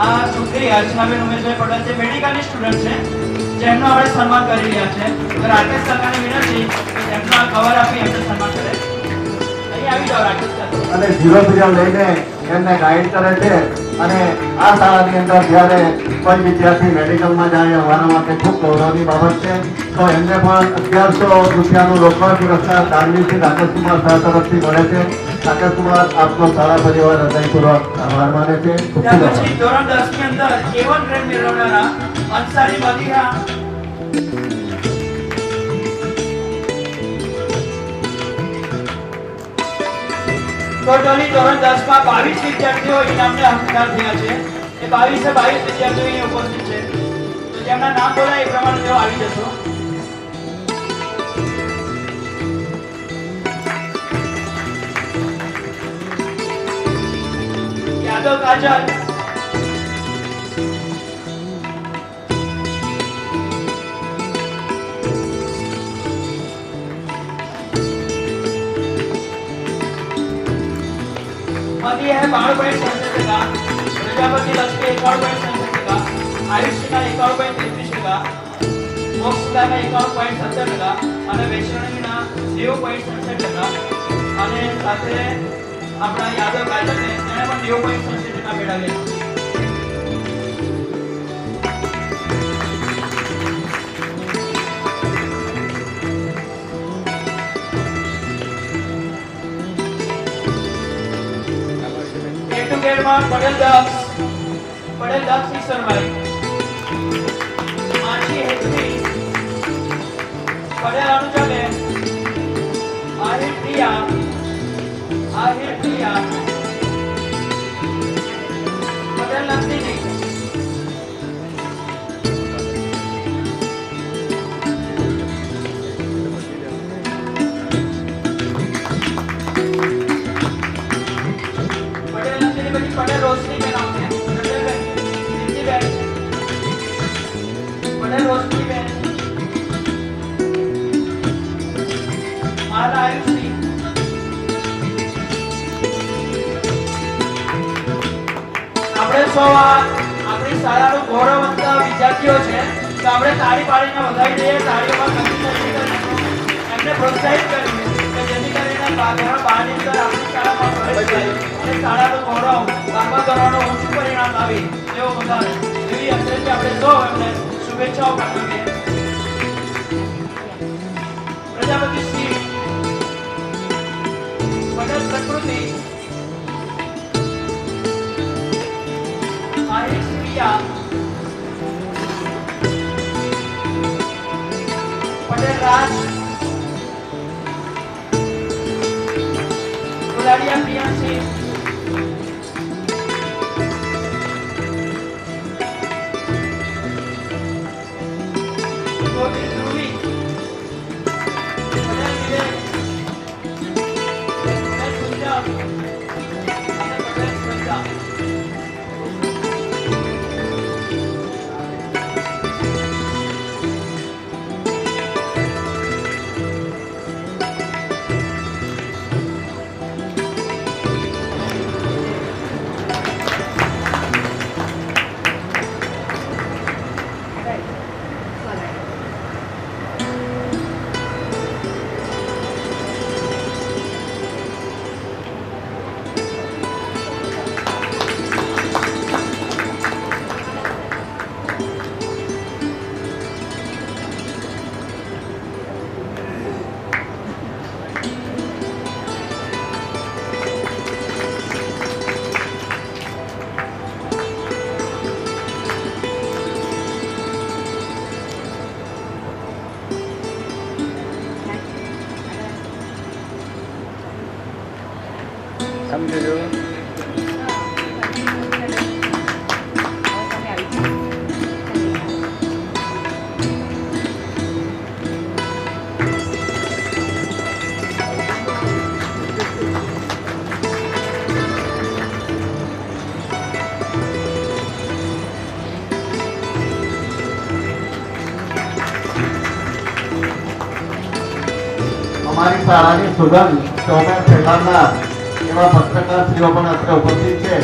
આ છોકરી અર્ચનાબેન ઉમેશભાઈ પટેલ છે, મેડિકલની સ્ટુડન્ટ છે, જેમનું આપણે સન્માન કરી રહ્યા છે. તો રાકેશ કાકાને વિનંતી કે એમના કવર આપી એમને સન્માન કરે. અહીં આવી જાઓ રાકેશ કાકા. અને 0 પીરિયડ લઈને એમને ગાઈડ કરે છે. અને આ શાળાની અંદર જ્યારે કોઈ વિદ્યાર્થી મેડિકલમાં જાય અમારા માટે ખૂબ ગૌરવની બાબત છે. તો એમને પણ ₹1100 રોકડ પુરસ્કાર દાનવીરથી રાકેશકુમાર શાહ તરફથી મળે છે. રાકેશકુમાર, આપનો શાળા પરિવાર હૃદયપૂર્વક આભાર માને છે. ખૂબ ખૂબ ત્યાર આભાર. પછી ધોરણ 10 ની અંદર A1 ગ્રેડ મેળવનારા અંસારી મદીહા, ટોટલી ધોરણ 10 માં 22 વિદ્યાર્થીઓ ઇનામને હકદાર થયા છે. એ 22 વિદ્યાર્થીઓ અહીં ઉપસ્થિત છે. તો જેમના નામ બોલાય એ પ્રમાણે તેઓ આવી જશો. યાદવ કાજલ, मदी है 92.67%, प्रजापति लक्ष्मी 51.67%, आयुष सिन्हा 51.33%, मोक्ष सिन्हा 51.70% અને વૈષ્ણવીના 90.67% અને સાથે આપણા યાદવ કાજલને તેણે પણ 90.67% મેળવ્યા. માં પટેલ દક્ષ ઈશ્વરભાઈ, માછી હેતવી, પટેલ અનુજાબેન, આહિર પ્રિયા, પટેલ નંદિની, पटेल रोशनी के नाम है, पटेल रोशनी बहन, माला आयुषी, સૌ આપણી શાળાનું ગૌરવવંત વિદ્યાર્થીઓ છે, તો આપણે તાળી પાડીને વધાવી દઈએ. તાળીઓમાં એમને પ્રોત્સાહિત કરીએ કે જેથી કરીને ધોરણ 12 ની અંદર આપણી શાળામાં પ્રવેશ થાય અને શાળાનું ગૌરવ 12મા ધોરણનું ઊંચું પરિણામ આવે એવો વધારે એવી અંતરેથી આપણે સૌ એમને શુભેચ્છાઓ પાઠવીએ. પ્રજાપતિ શ્રી પટેલ પ્રકૃતિ આહિર પ્રિયા પટેલ રાજ ગુલાડિયા પ્રિયાંશી ગોવિંદ ધ્રુવી પટેલ વિવેક પટેલ પૂજા અને પટેલ શ્રદ્ધા. અમારી શાળાની સુગંધ ચોમેર ફેલાવનાર એવા પત્રકારશ્રીઓ પણ અત્રે ઉપસ્થિત છે,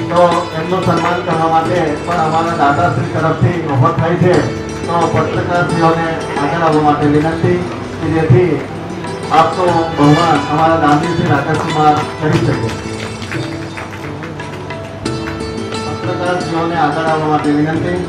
તો એમનું સન્માન કરવા માટે પણ અમારા દાદાશ્રી તરફથી ઓફર થાય છે. તો પત્રકારશ્રીઓને આગળ આવવા માટે વિનંતી કે જેથી આપનું બહુમાન અમારા દાનવીરશ્રી રાકેશકુમાર કરી શકે. પત્રકારશ્રીઓને આગળ આવવા માટે વિનંતી.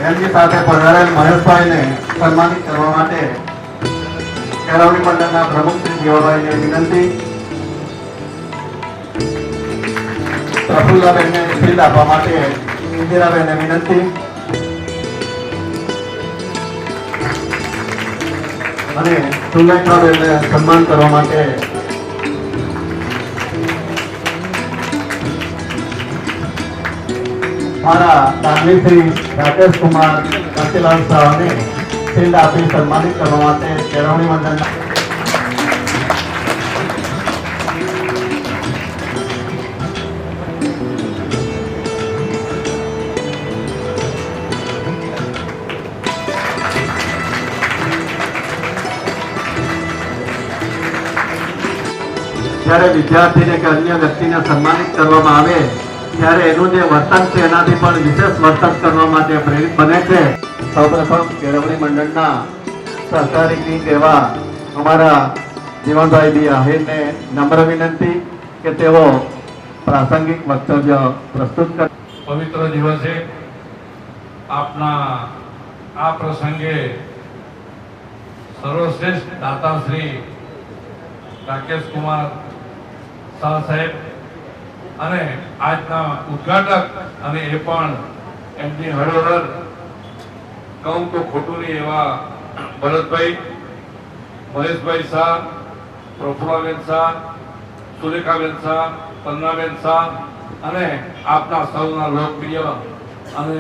એમની સાથે પધારેલ મહેશભાઈને સન્માનિત કરવા માટે કેળવણી મંડળના પ્રમુખ શ્રી જીવાભાઈને વિનંતી. પ્રફુલ્લાબેનને શીલ્ડ આપવા માટે ઇન્દિરાબેનને વિનંતી. અને સુલેખાબેનને સન્માન કરવા માટે મારા દાનવીરશ્રી રાકેશકુમાર કાંતિલાલ શાહને શીલ્ડ આપી સન્માનિત કરવા માટે કેળવણી મંડળના જ્યારે વિદ્યાર્થીને કે અન્ય વ્યક્તિને સન્માનિત કરવામાં આવે ત્યારે એનું જે વર્તન છે એનાથી પણ વિશેષ વર્તન કરવા માટે પ્રેરિત બને છે. સૌપ્રથમ કેળવણી મંડળના સહકારી એવા અમારા જીવનભાઈ બી આહિરને નમ્ર વિનંતી કે તેઓ પ્રાસંગિક વક્તવ્ય પ્રસ્તુત કરે. પવિત્ર દિવસે આપના આ પ્રસંગે સર્વશ્રેષ્ઠ દાતા શ્રી રાકેશકુમાર શાહ સાહેબ અને આજના ઉદ્ઘાટક અને એ પણ એમની હરોહર કહું તો ખોટું નહીં એવા ભરતભાઈ, મહેશભાઈ શાહ, પ્રફુલ્લાબેન શાહ, સુરેખાબેન શાહ, પન્નાબેન શાહ અને આપના સૌના લોકપ્રિય અને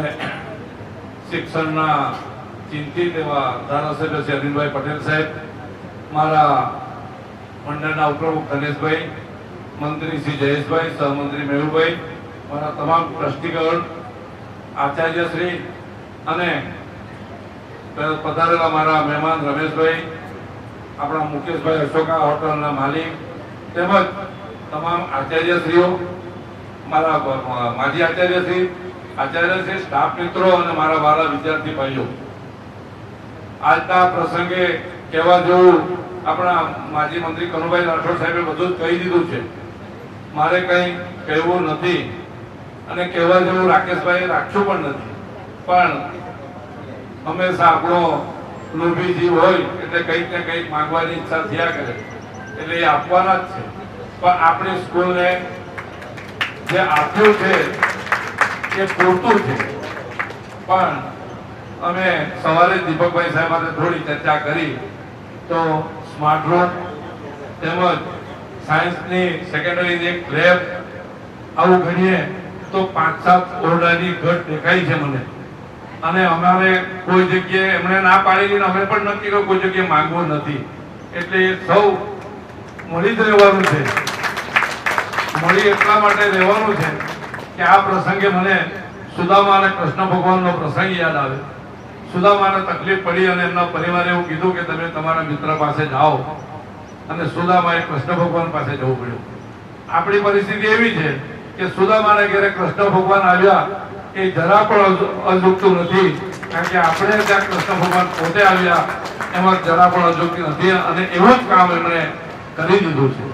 શિક્ષણના ચિંતિત એવા ધારાસભ્ય શ્રી અરવિંદભાઈ પટેલ સાહેબ, મારા મંડળના ઉપપ્રમુખ ધનેશભાઈ, મંત્રી શ્રી જયેશભાઈ, સહમંત્રી મેહુભાઈ, મારા તમામ ટ્રસ્ટીગણ, આચાર્યશ્રી અને પધારેલા મારા મહેમાન રમેશભાઈ, આપણા મુકેશભાઈ અશોકા હોટલના માલિક, તેમજ તમામ આચાર્યશ્રીઓ, મારા માજી આચાર્યશ્રી, સ્ટાફ મિત્રો અને મારા વાલા વિદ્યાર્થી ભાઈઓ, આજના પ્રસંગે કહેવા જેવું આપણા માજી મંત્રી કનુભાઈ રાઠોડ સાહેબે બધું જ કહી દીધું છે. મારે કંઈ કહેવું નથી અને કહેવા જેવું રાકેશભાઈ રાખ્યું પણ નથી. પણ હંમેશા આપણો લોભી જીવ હોય એટલે કંઈક ને કંઈક માંગવાની ઈચ્છા થયા કરે, એટલે એ આપવાના જ છે. પણ આપણી સ્કૂલને જે આપ્યું છે એ પૂરતું છે. પણ અમે સવારે દીપકભાઈ સાહેબ સાથે થોડી ચર્ચા કરી તો સ્માર્ટ રૂમ તેમજ સાયન્સની સેકન્ડરીની એક લેબ આવું ગણીએ તો 5-7 ઓરડાની ઘટ દેખાય છે મને. અને અમારે કોઈ જગ્યાએ એમણે ના પાડેલી, અમે પણ નક્કી કર્યું કોઈ જગ્યાએ માંગવું નથી. એટલે સૌ મળી જ રહેવાનું છે. મળી એટલા માટે રહેવાનું છે કે આ પ્રસંગે મને સુદામા અને કૃષ્ણ ભગવાનનો પ્રસંગ યાદ આવે. સુદામાને તકલીફ પડી અને એમના પરિવારે એવું કીધું કે તમે તમારા મિત્ર પાસે જાઓ, અને સુદામાએ કૃષ્ણ ભગવાન પાસે જવું પડ્યું. આપણી પરિસ્થિતિ એવી છે કે સુદામાને ઘરે કૃષ્ણ ભગવાન આવ્યા એ જરા પણ અજુકતું નથી, કારણ કે આપણે ત્યાં કૃષ્ણ ભગવાન પોતે આવ્યા એમાં જરા પણ અજુકતી નથી, અને એવું જ કામ એમણે કરી દીધું છે.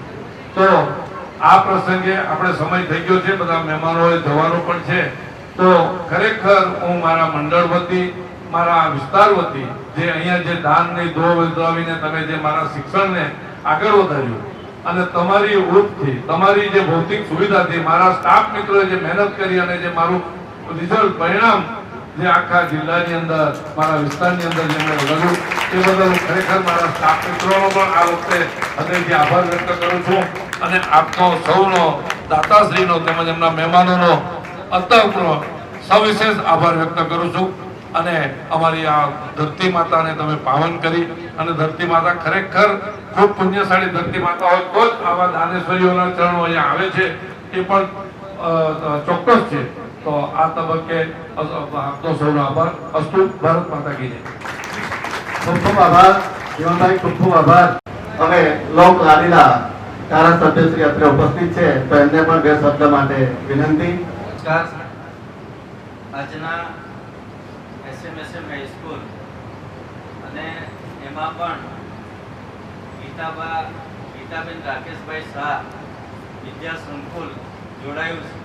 તો આ પ્રસંગે આપણે સમય થઈ ગયો છે, બધા મહેમાનોએ જવાનું પણ છે. તો ખરેખર હું મારા મંડળ વતી, મારા વિસ્તાર વતી, જે અહીંયા જે દાનની દો વધાવીને તમે જે મારા શિક્ષણને આગળ વધાર્યું અને તમારી ઉર્ફથી, તમારી જે ભૌતિક સુવિધાથી, મારા સ્ટાફ મિત્રોએ જે મહેનત કરી અને જે મારું રિઝલ્ટ પરિણામ જે આખા જિલ્લાની અંદર, મારા વિસ્તારની અંદર જેમણે લડ્યું એ બદલ હું ખરેખર મારા સ્ટાફ મિત્રોનો પણ આ વખતે હૃદયથી આભાર વ્યક્ત કરું છું. અને આપનો સૌનો, દાતાશ્રીનો તેમજ એમના મહેમાનોનો અંતઃપૂર્ણ સવિશેષ આભાર વ્યક્ત કરું છું. અને અમારી આ ધરતી માતાને તમે પાવન કરી, અને ધરતી માતા ખરેખર ખૂબ પુણ્યશાળી ધરતી માતા હોય તો જ આવા દાનેશ્વરીઓના ચરણો અહીંયા આવે છે, એ પણ ચોક્કસ છે. તો આ તબક્કે આપનો સૌનો આભાર. અસ્તુ. ભારત માતા કી જય. ખૂબ ખૂબ આભાર જીવનભાઈ, ખૂબ ખૂબ આભાર. હવે લોક લાડીલા ધારાસભ્ય શ્રી અત્રે ઉપસ્થિત છે, તો એમને પણ 2 શબ્દ માટે વિનંતી. આજના એસએમએસએમ હાઈસ્કૂલ અને એમાં પણ ગીતાબેન રાકેશભાઈ શાહ વિદ્યા સંકુલ જોડાયું છે.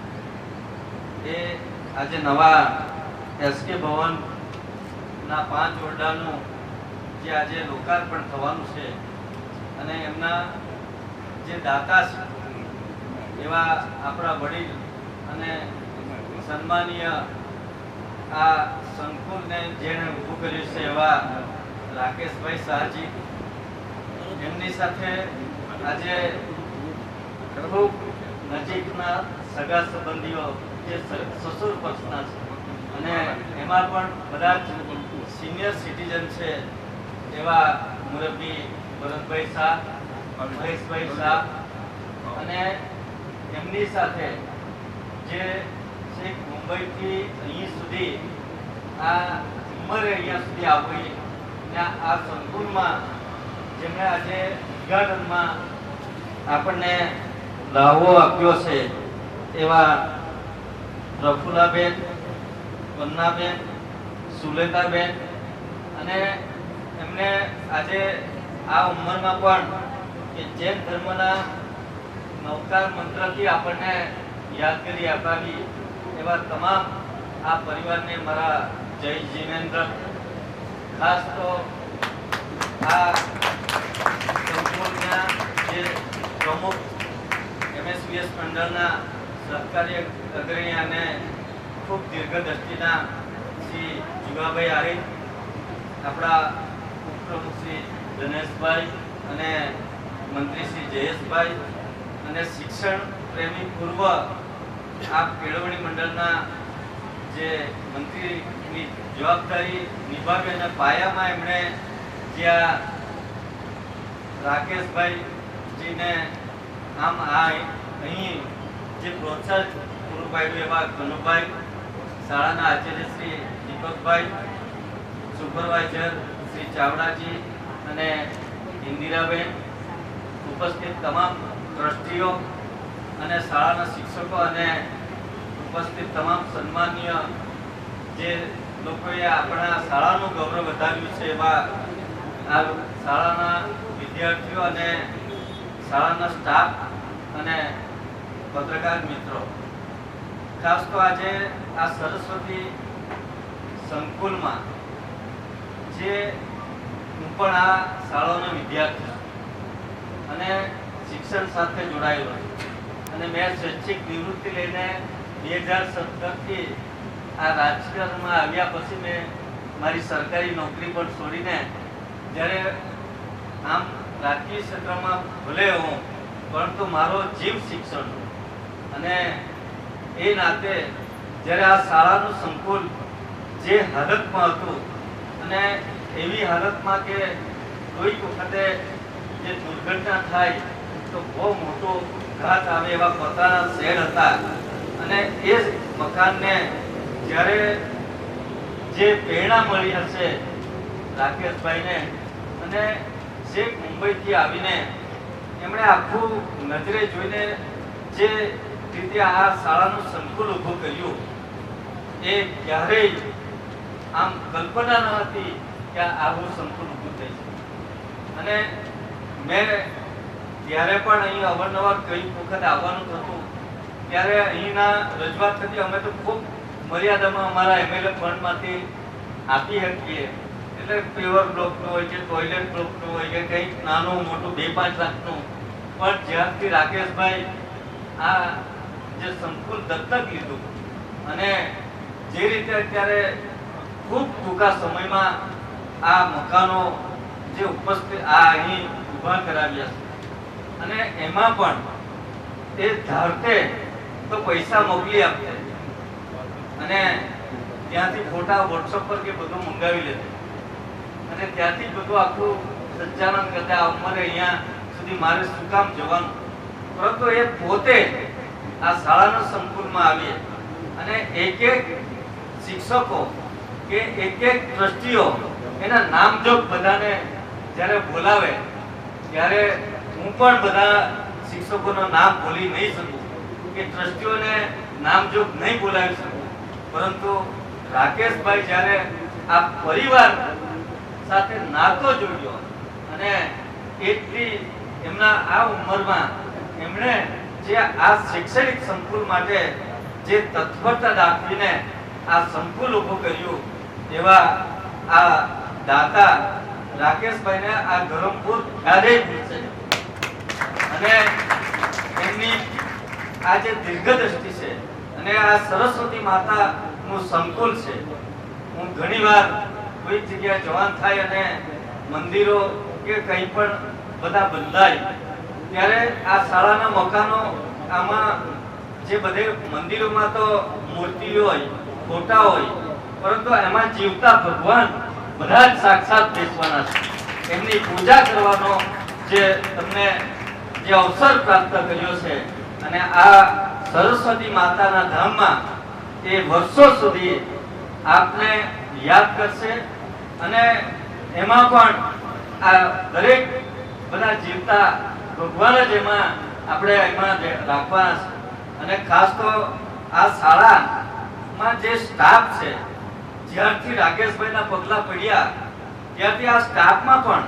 એ આજે નવા એસકે ભવનના 5 ઓરડાનું જે આજે લોકાર્પણ થવાનું છે, અને એમના જે દાતા છે એવા આપણા વડીલ અને સન્માનીય આ સંકુલને જેણે ઊભું કર્યું છે એવા રાકેશભાઈ શાહજી, એમની સાથે આજે ખૂબ નજીકના સગા સંબંધીઓ જે સસુર પક્ષના છે, અને એમાં પણ બધા જ સિનિયર સિટીઝન છે એવા મુરબ્બી ભરતભાઈ શાહ, મહેશભાઈ શાહ, અને એમની સાથે જે મુંબઈથી અહીં સુધી આ ઉંમરે અહીંયા સુધી આવી ને આ સંકુલમાં જેમણે આજે ઉદ્ઘાટનમાં આપણને લાવો આપ્યો છે એવા પ્રફુલ્લાબેન, વંદનાબેન, સુલેતાબેન, અને એમને આજે આ ઉંમરમાં પણ કે જૈન ધર્મના નવકાર મંત્રથી આપણને યાદગીરી અપાવી એવા તમામ આ પરિવારને મારા જય જીનેન્દ્ર. ખાસ તો આ સંકુલના જે પ્રમુખ એમએસવીએસ મંડળના સહકારી અગ્રણી અને ખૂબ દીર્ઘદ્રષ્ટિના શ્રી જીવાભાઈ આહિર, આપણા ઉપપ્રમુખ શ્રી દિનેશભાઈ અને મંત્રી શ્રી જયેશભાઈ, અને શિક્ષણ પ્રેમી પૂર્વ આ કેળવણી મંડળના જે મંત્રીની જવાબદારી નિભાવી અને પાયામાં એમણે જ્યાં રાકેશભાઈજીને આમ આ અહીં જે પ્રોત્સાહન પૂરું પાડ્યું એવા કનુભાઈ, શાળાના આચાર્ય શ્રી દીપકભાઈ, સુપરવાઇઝર શ્રી ચાવડાજી અને ઇન્દિરાબેન, ઉપસ્થિત તમામ ટ્રસ્ટીઓ અને શાળાના શિક્ષકો અને ઉપસ્થિત તમામ સન્માનીય જે લોકોએ આપણા શાળાનું ગૌરવ વધાર્યું છે એવા આ શાળાના વિદ્યાર્થીઓ અને શાળાના સ્ટાફ અને પત્રકાર મિત્રો, ખાસ તો આજે આ સરસ્વતી સંકુલમાં જે હું પણ આ શાળાનો વિદ્યાર્થી અને શિક્ષણ સાથે જોડાયેલો છું અને મેં શૈક્ષિક નિવૃત્તિ લઈને 2017થી આ રાજકારણમાં આવ્યા પછી મેં મારી સરકારી નોકરી પણ છોડીને જ્યારે આમ રાજકીય ક્ષેત્રમાં ભલે હું પરંતુ મારો જીવ શિક્ષણ અને એ નાતે જ્યારે આ શાળાનું સંકુલ જે હાલતમાં હતું અને એવી હાલતમાં કે કોઈક વખતે જે દુર્ઘટના થાય તો બહુ મોટો ઘાત આવે એવા પોતાના શેડ હતા અને એ મકાનને જ્યારે જે પ્રેરણા મળી હશે રાકેશભાઈને અને છેક મુંબઈથી આવીને એમણે આખું નજરે જોઈને જે રીતે આ શાળાનું સંકુલ ઊભું કર્યું એ ક્યારેય આમ કલ્પના ન હતી કે આવું સંકુલ ઊભું થઈ છે. અને મેં ત્યારે પણ અહીં અવારનવાર કઈ વખત આવવાનું થતું ત્યારે અહીંના રજૂઆત થતી અમે તો ખૂબ મર્યાદામાં અમારા એમએલએ ફંડમાંથી આપી શકીએ એટલે પેવર બ્લોકનું હોય કે ટોયલેટ બ્લોકનું હોય કે કંઈક નાનું મોટું 2-5 લાખનું, પણ જ્યારથી રાકેશભાઈ આ જે સંકુલ દત્તક લીધું અને જે રીતે અત્યારે ખૂબ ટૂંકા સમયમાં આ મકાનો જે ઉપસ્થિત આ અહીં ઊભા કરાવ્યા છે અને એમાં પણ એ ધારતે તો પૈસા મોકલી આપતે અને ત્યાંથી ફોટા વોટ્સઅપ પર કે બધું મંગાવી લેતે અને ત્યાંથી બધું આખું સંચાલન કરતા અમારે અહીંયા સુધી મારે શું કામ જવાનું, પરંતુ એ પોતે આ શાળાના સંકુલમાં આવીએ અને એક એક શિક્ષકો કે એક એક ટ્રસ્ટીઓ એના નામજોગ બધાને જ્યારે બોલાવે ત્યારે હું પણ બધા શિક્ષકોનું નામ બોલી નહીં શકું કે ટ્રસ્ટીઓને નામજોગ નહીં બોલાવી શકું, પરંતુ રાકેશભાઈ જ્યારે આ પરિવાર સાથે નાતો જોડ્યો અને એટલી એમના આ ઉંમરમાં એમણે જે આ શૈક્ષણિક સંકુલ માટે જે તત્પરતા દાખવીને આ સંકુલ ઊભું કર્યું એવા આ દાતા રાકેશભાઈને આ ધરમપુર ક્યારેય ભૂલશે નહીં અને એમની આ જે દીર્ઘદ્રષ્ટિ છે અને આ સરસ્વતી માતાનું સંકુલ છે. હું ઘણીવાર કોઈ જગ્યાએ જવાન થાય અને મંદિરો કે કંઈ પણ બધા બંધાય ત્યારે આ શાળાના મકાનો આમાં જે બધે મંદિરોમાં તો મૂર્તિઓ હોય, ફોટા હોય, પરંતુ એમાં જીવતા ભગવાન બધા જ સાક્ષાત બેસવાના છે. એમની પૂજા કરવાનો જે તમને જે અવસર પ્રાપ્ત કર્યો છે અને આ સરસ્વતી માતાના ધામમાં એ વર્ષો સુધી આપને યાદ કરશે અને એમાં પણ આ દરેક બધા જીવતા ભગવાન જ એમાં આપણે એમાં રાખવાના છે. અને ખાસ તો આ શાળામાં જે સ્ટાફ છે, જ્યારથી રાકેશભાઈના પગલા પડ્યા ત્યારથી આ સ્ટાફમાં પણ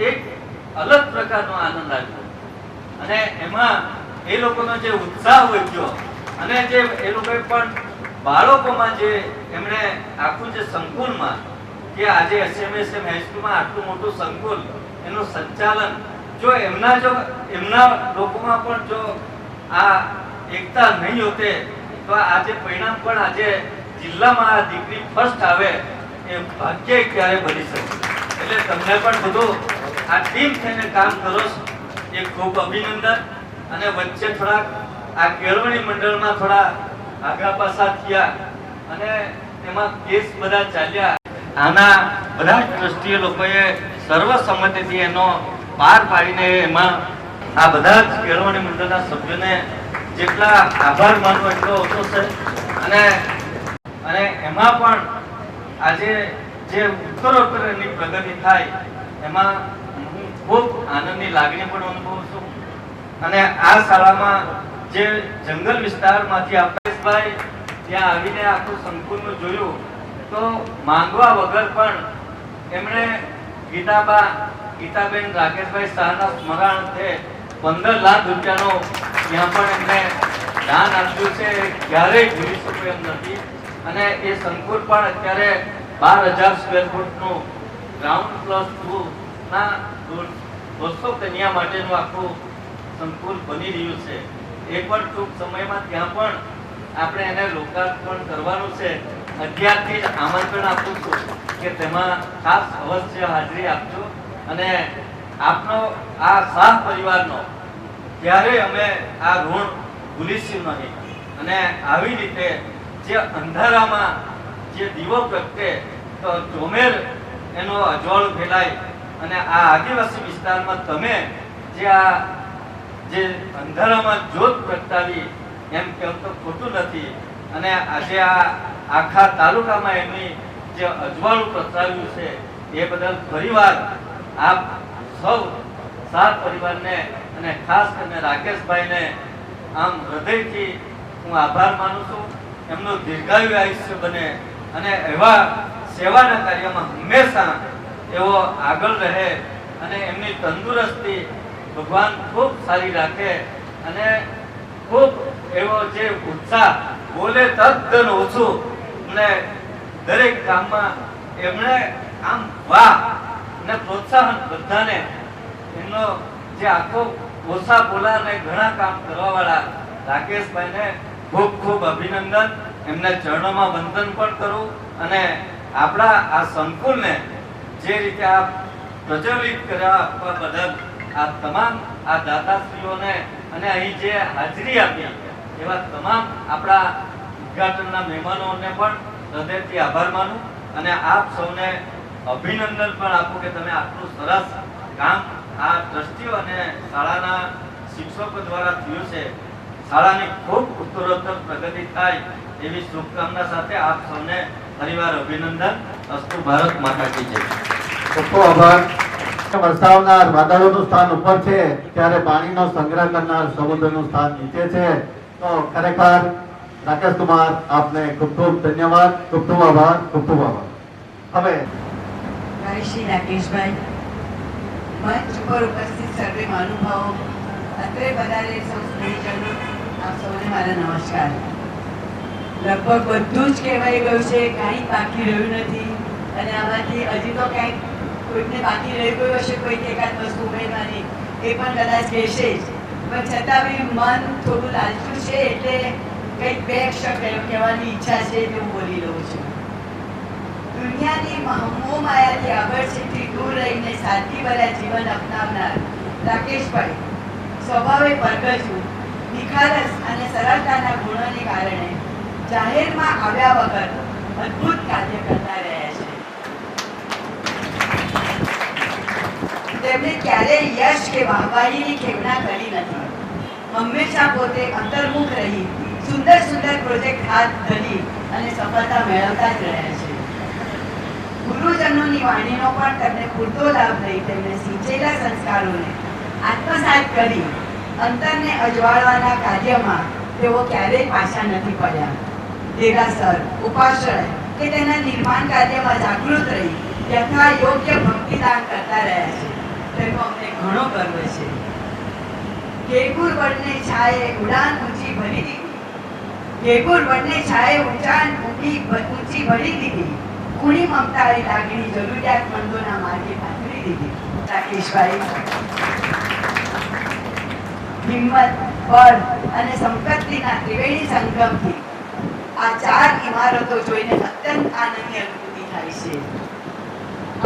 એક અલગ પ્રકારનો આનંદ આવ્યો અને એમાં એ લોકોનો જે ઉત્સાહ વધ્યો અને જે એ લોકોએ પણ બાળકોમાં જે એમણે આખું જે સંકુલમાં કે આજે એસએમએસએમ હાઈસ્કૂલમાં આટલું મોટું સંકુલ એનું સંચાલન જો એમના લોકોમાં પણ જો આ એકતા નહીં હોતે તો આજે પરિણામ પણ આજે જિલ્લામાં આ દીકરી ફર્સ્ટ આવે એ ભાગ્ય ક્યારે બની શકે. એટલે તમને પણ બધું આ ટીમ થઈને કામ કરો છો એ ખૂબ અભિનંદન. અને વચ્ચે થોડાક આ કેળવણી મંડળમાં થોડા આગા પાછા થયા અને તેમાં કેસ બધા ચાલ્યા. આના બધા ટ્રસ્ટીઓ લોકોએ સર્વસંમતિથી એનો પાર પાડીને એમાં આ બધા જ કેળવણી મંડળના સભ્યોને જેટલા આભાર માનવો એટલો ઓછો છે. અને અને એમાં પણ આજે જે ઉત્તરોત્તર એની પ્રગતિ થાય એમાં હું ખૂબ આનંદની લાગણી પણ અનુભવું છું. અને આ શાળામાં જે જંગલ વિસ્તારમાંથી આકાશભાઈ ત્યાં આવીને આખું સંકુલનું જોયું તો માંગવા વગર પણ એમણે ગીતાબેન રાકેશભાઈ શાહના સ્મરણાર્થે 15 લાખ રૂપિયાનો ત્યાં પણ એમણે દાન આપ્યું છે. ક્યારેય ભૂલી શકું એમ નથી. અને એ સંકુલ પણ અત્યારે 12,000 સ્ક્વેર ફૂટનું ગ્રાઉન્ડ+2 ના 200 કન્યા માટેનું આખું સંકુલ બની રહ્યું છે. એ પણ ટૂંક સમયમાં ત્યાં પણ આપણે એને લોકાર્પણ કરવાનું છે. અત્યારથી જ આમંત્રણ આપું છું કે તેમાં ખાસ અવશ્ય હાજરી આપજો. અને આપનો આ શાહ પરિવારનો ક્યારેય અમે આ ઋણ ભૂલીશું નહીં. અને આવી રીતે જે અંધારામાં જે દીવો પ્રગટે તો ચોમેર એનો અજવાળું ફેલાય. અને આ આદિવાસી વિસ્તારમાં તમે જે અંધારામાં જ્યોત પ્રગટાવી એમ કહેવું તો ખોટું નથી. અને આજે આ આખા તાલુકામાં એમની જે અજવાળું પ્રસરાવ્યું છે એ બદલ ફરીવાર આપ સૌ શાહ પરિવારને અને ખાસ કરીને રાકેશભાઈને આમ હૃદયથી હું આભાર માનું છું. એમનું દીર્ઘાયુ આયુષ્ય બને અને એવા સેવાના કાર્યમાં હંમેશા એવો આગળ રહે અને એમની તંદુરસ્તી ભગવાન ખૂબ સારી રાખે. અને ખૂબ એવો જે ઉત્સાહ બોલે તદ્દન ઓછું અને દરેક કામમાં એમણે આમ વાહ અને પ્રોત્સાહન બધાને એમનો જે આખો ઓછા બોલા અને ઘણા કામ કરવા વાળા રાકેશભાઈને ખૂબ ખૂબ અભિનંદન. એમના ચરણોમાં વંદન પણ કરું. અને આપણા આ સંકુલને જે રીતે આપ પ્રજ્વલિત કરવા આપવા બદલ આ તમામ આ દાતાશ્રીઓને અને અહીં જે હાજરી આપી એવા તમામ આપણા ઉદ્ઘાટનના મહેમાનોને પણ હૃદયથી આભાર માનું. અને આપ સૌને અભિનંદન પણ આપું કે તમે આટલું સરસ કામ આ ટ્રસ્ટીઓ અને શાળાના શિક્ષકો દ્વારા થયું છે. શાળાની ખૂબ ઉત્તરોત્તર પ્રગતિ થાય એવી શુભકામના સાથે આપ સૌને ફરીવાર અભિનંદન. અસ્તુ. ભારત માતા કી જય. ખૂબ ખૂબ આભાર. વરસાવનાર વાદળોનું સ્થાન ઉપર છે ત્યારે પાણીનો સંગ્રહ કરનાર સમુદ્રનું સ્થાન નીચે છે. તો ખરેખર રાકેશ કુમાર આપને ખૂબ ખૂબ ધન્યવાદ, ખૂબ ખૂબ આભાર, ખૂબ ખૂબ આભાર. હવે શ્રી રાકેશભાઈ, મંચ ઉપર ઉપસ્થિત સર્વે મહાનુભાવો, અત્રે પધારેલ સૌ સ્નેહીજનો, આપ સૌને મારા નમસ્કાર. લગભગ બધું જ કહેવાઈ ગયું છે, કાંઈ બાકી રહ્યું નથી. અને આમાંથી હજી તો કાંઈક કોઈકને બાકી રહી ગયું હશે, કોઈક એકાદ વસ્તુ ઉમેરવાની એ પણ કદાચ કહેશે જ. પણ છતાં બી મન થોડું લાલચું છે એટલે કંઈક બે અક્ષર કહેવાની ઈચ્છા છે તે હું બોલી લઉં છું. દુનિયાની મોહ માયાથી આકર્ષિતથી દૂર રહીને સાદગીભર્યા જીવન અપનાવનાર રાકેશભાઈ સ્વભાવે પરગજુ, નિખાલસ અને સરળતાના ગુણોને કારણે જાહેરમાં આવ્યા વગર અદ્ભુત કાર્ય કરતા રહ્યા છે. તેમણે ક્યારેય યશ કે વાહવાહીની ખેવના કરી નથી. હંમેશા પોતે અંતર્મુખ રહી સુંદર સુંદર પ્રોજેક્ટ હાથ ધરી અને સફળતા મેળવતા જ રહ્યા છે. ગુરુજનોની વાણીનો પણ તેમને પૂરતો લાભ લઈ તેમને સિંચેલા સંસ્કારોને આત્મસાત કરી અંતરને અજવાળવાના કાર્યમાં તેઓ ક્યારેય પાછા નથી પડ્યા. દેરાસર, ઉપાશ્રય કે તેના નિર્માણ કાર્યમાં જાગૃત રહી યથા યોગ્ય ભક્તિદાન કરતા રહ્યા છે. તેનો અમને ઘણો ગર્વ છે. કેકુર વડને છાયે ઉડાન ઊંચી ભરી દીધી, કેકુર વડને છાયે ઉડાન ઊંચી ભરી દીધી, કુણી મમતાની લાગણી જરૂરિયાતમંદોના માર્ગે પાથરી દીધી. રાકેશભાઈ હિંમત, બળ અને સંપત્તિના ત્રિવેણી સંગમથી આ ચાર ઇમારતો જોઈને અત્યંત આનંદની અનુભૂતિ થાય છે.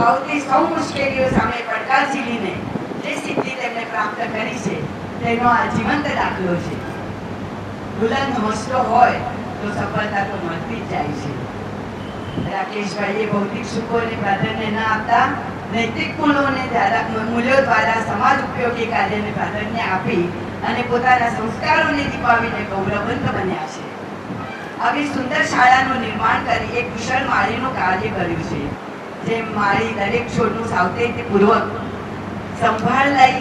આવતી સૌ મુશ્કેલીઓ સામે પડકાર ઝીલીને જે સિદ્ધિ તેમણે પ્રાપ્ત કરી છે તેનો આ જીવંત દાખલો છે. બુલંદ હોંસલો હોય તો સફળતા તો મળતી જ જાય છે. રાકેશભાઈએ ભૌતિક સુખોને પ્રાધાન્ય ન આપતા નૈતિક મૂલ્યો દ્વારા સમાજ ઉપયોગી કાર્યને પ્રાધાન્ય આપી અને પોતાના સંસ્કારોને દીપાવીને ગૌરવવંત બન્યા છે. આવી સુંદર શાળાનું નિર્માણ કરી એક કુશળ માળીનું કાર્ય કર્યું છે. જેમ માળી દરેક છોડનું સાવચેતીપૂર્વક સંભાળ લઈ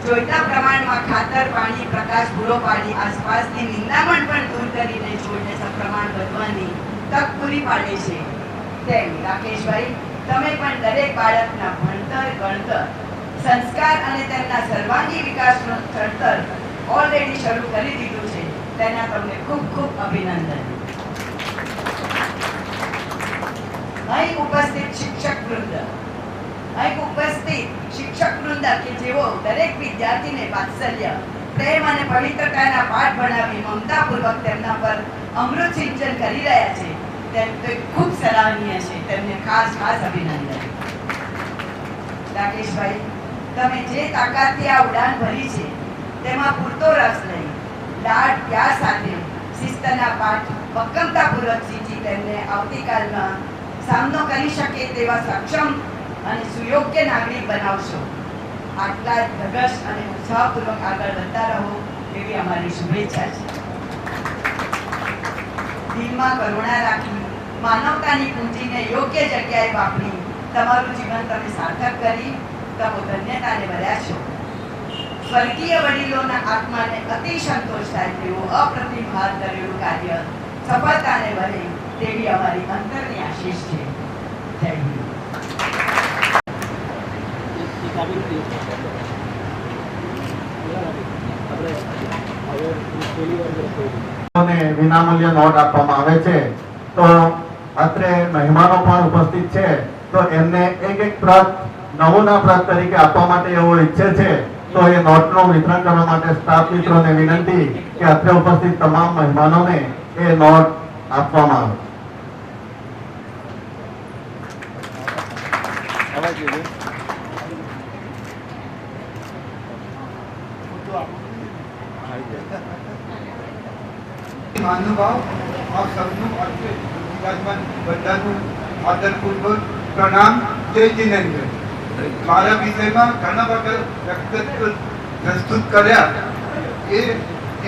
જોઈતા પ્રમાણમાં ખાતર, પાણી, પ્રકાશ પૂરો પાડી આસપાસની નિંદામણ પણ દૂર કરીને છોડને સપ્રમાણ વધવાની તક પૂરી પાડે છે, તેમ રાકેશભાઈ તમે પણ દરેક બાળકના ભણતર, ગણતર, સંસ્કાર અને તેમના સર્વાંગી વિકાસનું ચણતર ઓલરેડી શરૂ કરી દીધું છે. તેના તમને ખૂબ ખૂબ અભિનંદન. અહીં ઉપસ્થિત શિક્ષક વૃંદ કે જેઓ દરેક વિદ્યાર્થીને વાત્સલ્ય, પ્રેમ અને પવિત્રતાના પાઠ ભણાવી મમતાપૂર્વક તેમના પર અમૃત સિંચન કરી રહ્યા છે, તેમ તો ખૂબ સરાહનીય છે. તેમને ખાસ અભિનંદન. રાકેશભાઈ તમે જે તાકાતથી આ ઉડાન ભરી છે તેમાં પૂરતો રસ લઈ લાડ પ્યાર સાથે શિસ્તના પાઠ મક્કમતાપૂર્વક શીખી તેમને આવતીકાલમાં સામનો કરી શકે તેવા સક્ષમ અને સુયોગ્ય નાગરિક બનાવશો. આટલા જ ધગશ અને ઉત્સાહપૂર્વક આગળ વધતા રહો એવી અમારી શુભેચ્છા છે. દિલમાં કરુણા રાખી માનવતાની પૂંજીને યોગ્ય જગ્યાએ વાપરી તમારું જીવન તમે સાર્થક કરી તમે ધન્યતાને ભર્યા છો. સ્વર્ગીય વડીલોના આત્માને અતિ સંતોષ થાય તેવું અપ્રતિમ હાથ ધરેલું કાર્ય સફળતાને ભરે તેવી અમારી અંતરની આશીષ છે. જય હિન્દ. વિનામૂલ્ય નોટ આપવામાં આવે છે. તો અત્રે મહેમાનો પણ ઉપસ્થિત છે, તો એમને એક પ્રત નમૂના પ્રત તરીકે આપવા માટે એવો ઈચ્છે છે. તો એ નોટનું વિતરણ કરવા માટે સ્ટાફ મિત્રોને વિનંતી કે અત્રે ઉપસ્થિત તમામ મહેમાનોને એ નોટ આપવામાં આવે. મહાનુભાવ આપ સૌનું અત્રે વિરાજમાન બધાનું આદરપૂર્વક પ્રણામ. જય જિનેન્દ્ર. મારા વિષયમાં ઘણા બધા વ્યક્તિત્વ પ્રસ્તુત કર્યા. એ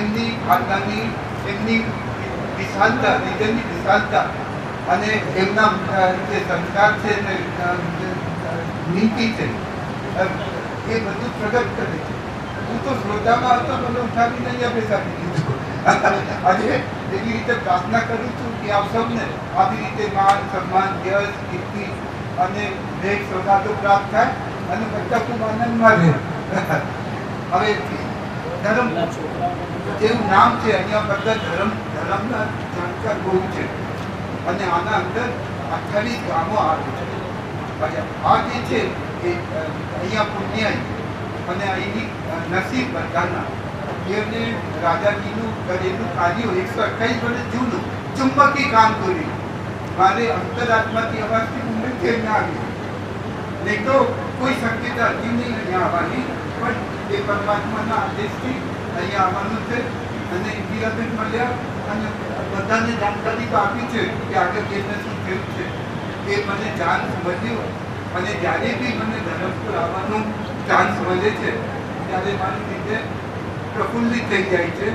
એમની ખાનદાની, એમની વિશાલતા, નિજની વિશાલતા અને એમના જે સંસ્કાર છે, નીતિ છે, એ બધું પ્રગટ કરે છે. હું તો શ્રોતામાં હતો, મને ઉઠાવીને અહીંયા બેસાડી દીધું. આજે એવી રીતે પ્રાર્થના કરું છું કે આપ સૌને આવી રીતે માન, સન્માન, યશ, કીર્તિ અને વેગ સોગાદો પ્રાપ્ત થાય અને બધા ખૂબ આનંદમાં રહે. હવે ધર્મ જેવું નામ છે, અહીંયા બધા ધર્મના જાણકાર બહુ છે અને આના અંદર 28 ગામો આવે છે. આ જે છે એ અહીંયા પુણ્યાઈ અને અહીંની નસીબ બધાના એમને રાજાજીનું કરેલું કાર્ય 128 વર્ષ જૂનું ચુંબકી કામ કર્યું. મારે અંતરાત્માથી અવાજથી ઉમેરથી અહીંયા આવ્યું, નહીં તો કોઈ શક્યતા હતી નહીં અહીંયા આવવાની, પણ એ પરમાત્માના આદેશથી અહીંયા આવવાનું છે. અને ઇન્દિરાબેન મળ્યા અને બધાને જાણકારી તો આપી છે કે આગળ કેમને શું થયું છે. એ મને જાણ સમજ્યું અને જ્યારે બી મને ધરમપુર આવવાનો ચાન્સ મળે છે ત્યારે મારી રીતે પ્રફુલ્લિત થઈ જાય છે.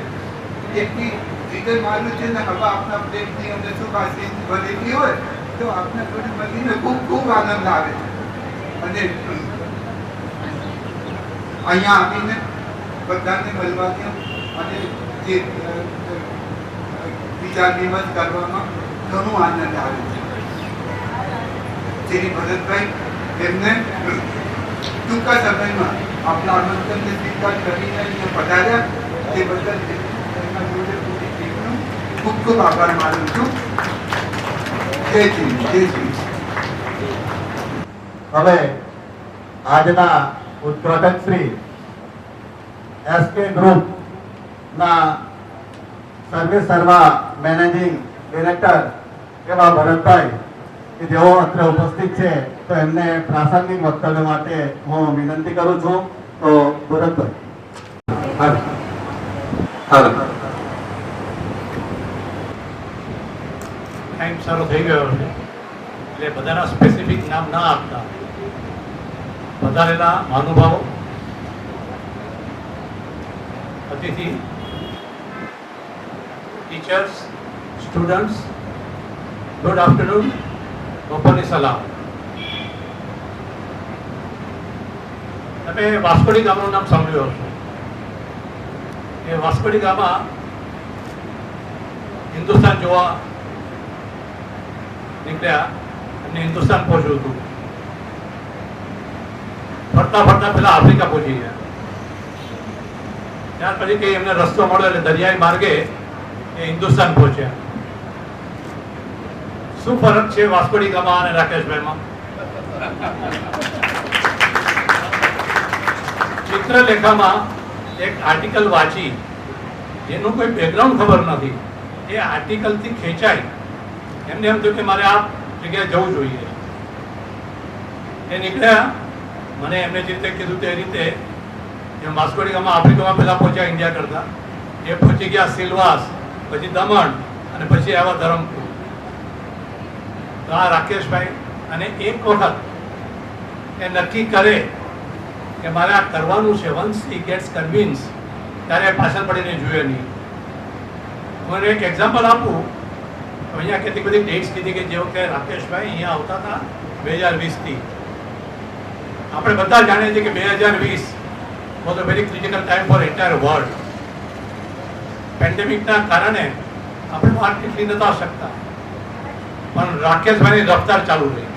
એકથી રીતે મારું છે ને હવે આપના પ્રેમથી અને શુભ આશીષ ભરેલી હોય તો આપના જોડે મળીને ખૂબ ખૂબ આનંદ આવે છે. અને અહીંયા આવીને બધાને મળવાથી અને જે વિચાર વિમર્શ કરવામાં ઘણું આનંદ આવે છે. શ્રી ભરતભાઈ એમને ટૂંકા સમયમાં આપણા આમંત્રણને સ્વીકાર કરીને અહીંયા પધાર્યા તે બદલ એમના જોડે પૂરી ટીમનો ખૂબ ખૂબ આભાર માનું છું. જય શ્રી જય શ્રી. હવે આજના ઉદ્ઘાટક શ્રી એસકે ગ્રુપ ના સર્વા મેનેજિંગ ડિરેક્ટર એવા ભરતભાઈ કે જેઓ અત્રે ઉપસ્થિત છે, તો એમને પ્રાસંગિક વક્તવ્ય માટે હું વિનંતી કરું છું. તો ભરતભાઈ. ટાઈમ સારો થઈ ગયો છે એટલે બધાના સ્પેસિફિક નામ ના આપતા વધારેલા મહાનુભાવો, અતિથિ, ટીચર્સ, સ્ટુડન્ટ્સ, ગુડ આફ્ટરનૂન. બપોરની સલામ. તમે વાસ્કોડી ગામનું નામ સાંભળ્યું હશે. એ વાસ્કોડી ગામમાં હિન્દુસ્તાન જોવા નીકળ્યા અને હિન્દુસ્તાન પહોંચ્યું હતું. ફરતા ફરતા પેલા આફ્રિકા પહોંચી ગયા. ત્યાર પછી કઈ એમને રસ્તો મળ્યો એટલે દરિયાઈ માર્ગે એ હિન્દુસ્તાન પહોંચ્યા. શું ફરક છે વાસ્કોડી ગામા અને રાકેશભાઈમાં? ચિત્રલેખામાં એક આર્ટિકલ વાંચી, જેનું કોઈ બેકગ્રાઉન્ડ ખબર નથી, એ આર્ટિકલથી ખેંચાઈ એમને એમ થયું કે મારે આ જગ્યાએ જવું જોઈએ. એ નીકળ્યા. મને એમને જે રીતે કીધું તે રીતે એમ વાસ્કોડી ગામમાં આફ્રિકામાં પહેલા પહોંચ્યા ઇન્ડિયા કરતા. એ પહોંચી ગયા સિલવાસ, પછી દમણ અને પછી આવ્યા ધરમપુર. તો આ રાકેશભાઈ અને એક વખત એ નક્કી કરે કે મારે આ કરવાનું છે, વન્સ હી ગેટ્સ કન્વિન્સ, ત્યારે પાછળ પડીને જોઈએ નહીં. હું એક એક્ઝામ્પલ આપું તો અહીંયા કેટલી બધી ડેટ્સ કીધી કે જે વખતે રાકેશભાઈ અહીંયા આવતા હતા 2020થી. આપણે બધા જાણીએ છીએ કે 2020 was a very critical time for entire world. પેન્ડેમિકના કારણે આપણે બહાર નીકળી નતા શકતા, પણ રાકેશભાઈની રફતાર ચાલુ રહી.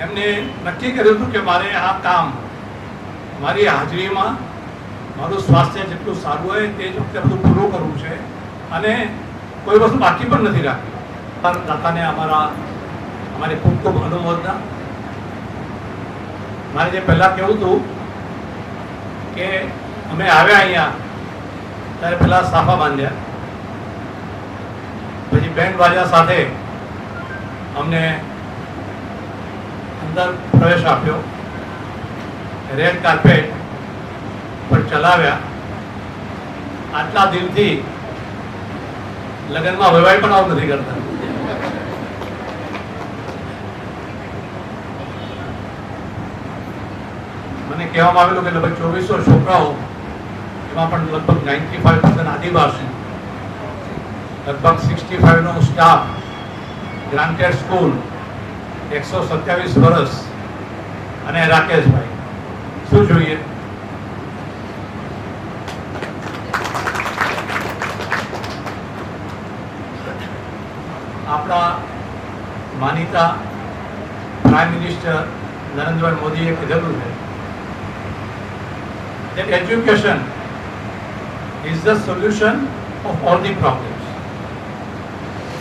એમને નક્કી કર્યું હતું કે મારે આ કામ મારી હાજરીમાં મારું સ્વાસ્થ્ય જેટલું સારું હોય તે જ વખતે બધું પૂરું કરવું છે અને કોઈ વસ્તુ બાકી પણ નથી રાખી. દાતાને અમારી ખૂબ ખૂબ અનુમોદના. મારે જે પહેલાં કહેવું હતું કે અમે આવ્યા અહીંયા ત્યારે પહેલાં સાફા બાંધ્યા, પછી બેન્ડ વાજા સાથે અમને અંદર પ્રવેશ આપ્યો, રેડ કાર્પેટ પર ચલાવ્યા. આટલા દિલથી લગ્નમાં વહેવાય પણ આવું નથી કરતા. મને કહેવામાં આવેલું કે લગભગ 2400 છોકરાઓ, એમાં પણ લગભગ 95% આદિવાસી, લગભગ 65 નો સ્ટાફ, ગ્રાન્ટેડ સ્કૂલ, 127 વર્ષ અને રાકેશભાઈ. શું જોઈએ? આપણા માનીતા પ્રાઇમ મિનિસ્ટર નરેન્દ્રભાઈ મોદીએ કીધેલું છે that education is the solution of all the problems.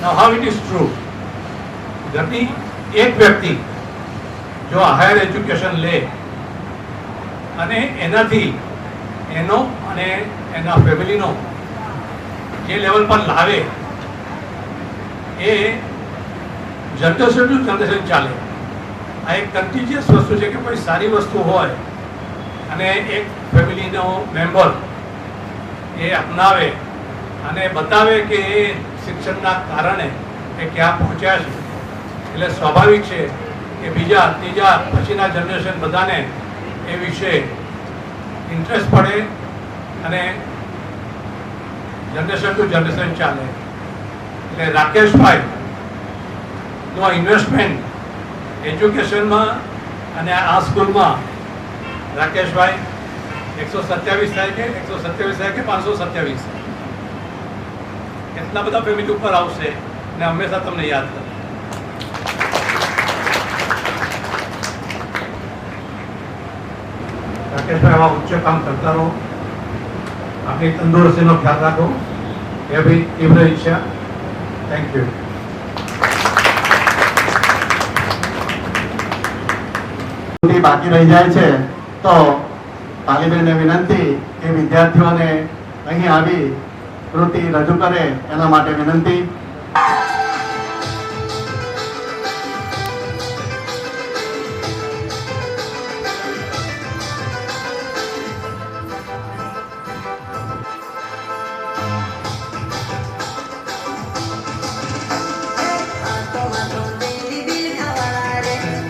Now how it is true? ઘરની એક વ્યક્તિ જો હાયર એજ્યુકેશન લે અને એનાથી એનો અને એના ફેમિલીનો જે લેવલ પર લાવે એ જનરેશન ટુ જનરેશન ચાલે. આ એક કન્ટીન્યુઅસ વસ્તુ છે કે કોઈ સારી વસ્તુ હોય અને એક ફેમિલીનો મેમ્બર એ અપનાવે અને બતાવે કે એ શિક્ષણના કારણે એ ક્યાં પહોંચ્યા છે, એટલે સ્વાભાવિક છે કે બીજા ત્રીજા પછીના જનરેશન બધાને એ વિશે ઇન્ટરેસ્ટ પડે અને જનરેશન ટુ જનરેશન ચાલે. એટલે રાકેશભાઈનો ઇન્વેસ્ટમેન્ટ એજ્યુકેશનમાં અને આ સ્કૂલમાં રાકેશભાઈ 127 થાય કે 127 થાય કે 527 એટલા બધા પેમેન્ટ ઉપર આવશે ને હંમેશા તમને યાદ કરે. રાકેશભાઈ આવા ઉચ્ચ કામ કરતા રહો, આપણી તંદુરસ્તીનો ખ્યાલ રાખો, એવી તીવ્ર ઈચ્છા. Thank you. બાકી રહી જાય છે તો તાલીબેનને વિનંતી કે વિદ્યાર્થીઓને અહીં આવી કૃતિ રજૂ કરે એના માટે વિનંતી.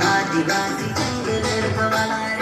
आदिवासी जंगल वाला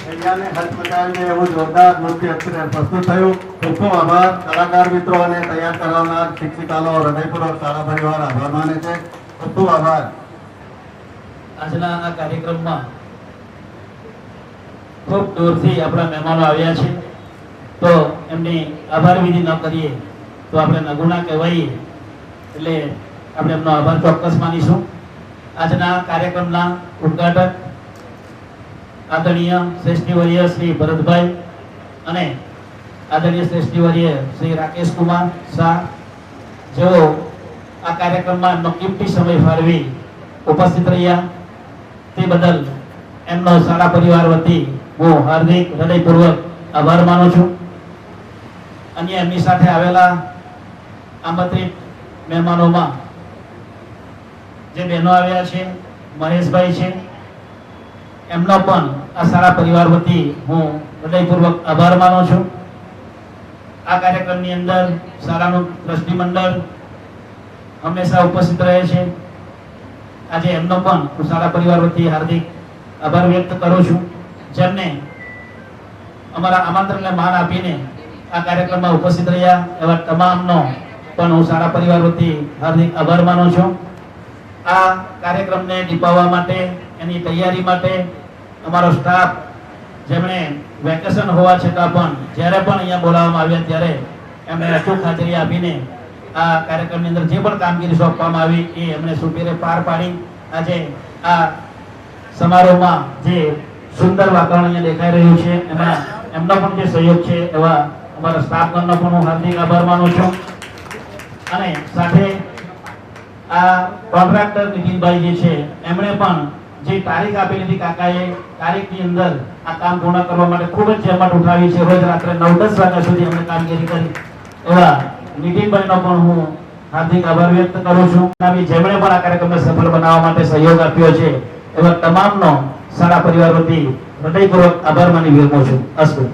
જગ્યાને હચમચાવીને એવું જોરદાર નૃત્ય પ્રસ્તુત થયું. ખૂબ ખૂબ આભાર કલાકાર મિત્રો અને તૈયાર કરવાના શિક્ષિકાનો હૃદયપૂર્વક શાળા પરિવાર આભાર માને છે. ખૂબ ખૂબ આભાર. આજના આ કાર્યક્રમમાં ખૂબ દૂરથી આપણા મહેમાનો આવ્યા છે, તો એમની આભાર વિધિ ન કરીએ તો આપણે નગુણા કહેવાઈએ, એટલે આપણે એમનો આભાર ચોક્કસ માનીશું. આજના કાર્યક્રમના ઉદ્ઘાટક આદરણીય શ્રેષ્ઠીવર્ય શ્રી ભરતભાઈ અને આદરણીય શ્રેષ્ઠીવર્ય શ્રી રાકેશ કુમાર શાહ, જેઓ આ કાર્યક્રમમાં કિંમતી સમય ફાળવી ઉપસ્થિત રહ્યા, તે બદલ એમનો શાળા પરિવાર વતી હું હાર્દિક હૃદયપૂર્વક આભાર માનું છું. અન્ય એમની સાથે આવેલા આમંત્રિત મહેમાનોમાં જે બહેનો આવ્યા છે, મહેશભાઈ છે, એમનો પણ આ શાળા પરિવાર વતી હું હૃદયપૂર્વક આભાર માનું છું. આ કાર્યક્રમની અંદર શાળાનું ટ્રસ્ટી મંડળ હંમેશા ઉપસ્થિત રહે છે. આજે એમનો પણ હું શાળા પરિવાર વતી હાર્દિક આભાર વ્યક્ત કરું છું, જેમને અમારા આમંત્રણને માન આપીને આ કાર્યક્રમમાં ઉપસ્થિત રહ્યા એવા તમામનો પણ હું શાળા પરિવાર વતી હાર્દિક આભાર માનું છું. આ કાર્યક્રમને દીપાવવા માટે, એની તૈયારી માટે અમારો સ્ટાફ, જેમણે વેકેશન હોવા છતાં પણ જ્યારે પણ અહીંયા બોલાવવામાં આવ્યા ત્યારે એમણે અચૂક હાજરી આપીને આ કાર્યક્રમની અંદર જે પણ કામગીરી સોંપવામાં આવી એ એમણે સુપેરે પાર પાડી આજે આ સમારોહમાં જે સુંદર વાતાવરણ અહીંયા દેખાઈ રહ્યું છે એમાં એમનો પણ જે સહયોગ છે એવા અમારા સ્ટાફગણનો પણ હું હાર્દિક આભાર માનું છું. અને સાથે આ કોન્ટ્રાક્ટર નીતિનભાઈ જે છે એમણે પણ જે તારીખ આપેલી હતી કાકાએ, તારીખની અંદર આ કામ પૂર્ણ કરવા માટે ખૂબ જ જહેમત ઉઠાવી છે. રોજ રાત્રે 9-10 વાગ્યા સુધી એમણે કામગીરી કરી એવા નીતિનભાઈનો પણ હું હાર્દિક આભાર વ્યક્ત કરું છું. જેમણે પણ આ કાર્યક્રમને સફળ બનાવવા માટે સહયોગ આપ્યો છે એવા તમામનો શાળા પરિવાર વતી હૃદયપૂર્વક આભાર માની વિરમું છું. અસ્તુ.